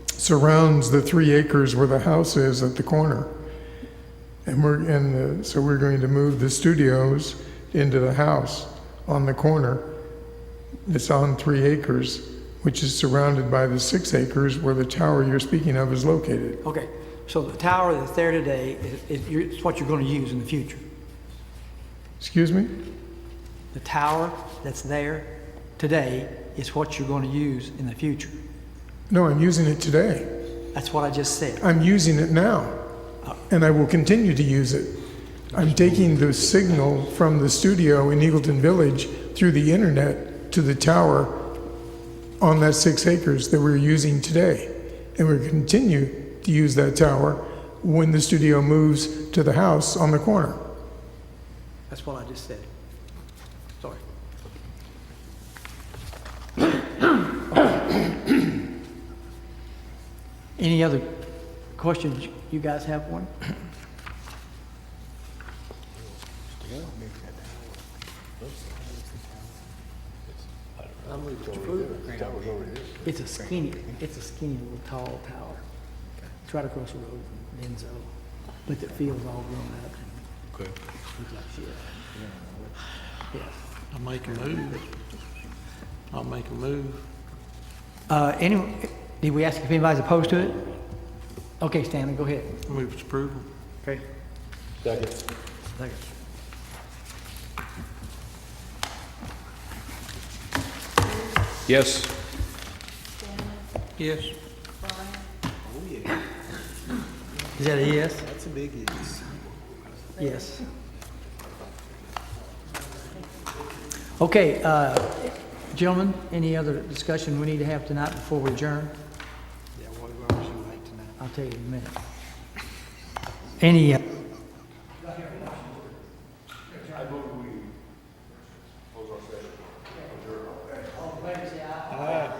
surrounds the 3 acres where the house is at the corner. And so we're going to move the studios into the house on the corner. It's on 3 acres, which is surrounded by the 6 acres where the tower you're speaking of is located. Okay, so the tower that's there today is what you're going to use in the future? Excuse me? The tower that's there today is what you're going to use in the future? No, I'm using it today. That's what I just said. I'm using it now, and I will continue to use it. I'm taking the signal from the studio in Eagleton Village through the internet to the tower on that 6 acres that we're using today. And we'll continue to use that tower when the studio moves to the house on the corner. That's what I just said. Sorry. Any other questions? You guys have one? It's a skinny little tall tower. It's right across the road from Denzo, but the field's all grown up and looks like shit. Yes. I'll make a move. I'll make a move. Did we ask if anybody's opposed to it? Okay, Stanley, go ahead. Move its approval. Okay. Second. Second. Yes. Yes. Is that a yes? That's a big yes. Yes. Okay, gentlemen, any other discussion we need to have tonight before we adjourn? Yeah, what was you like tonight? I'll tell you in a minute. Any, Aye.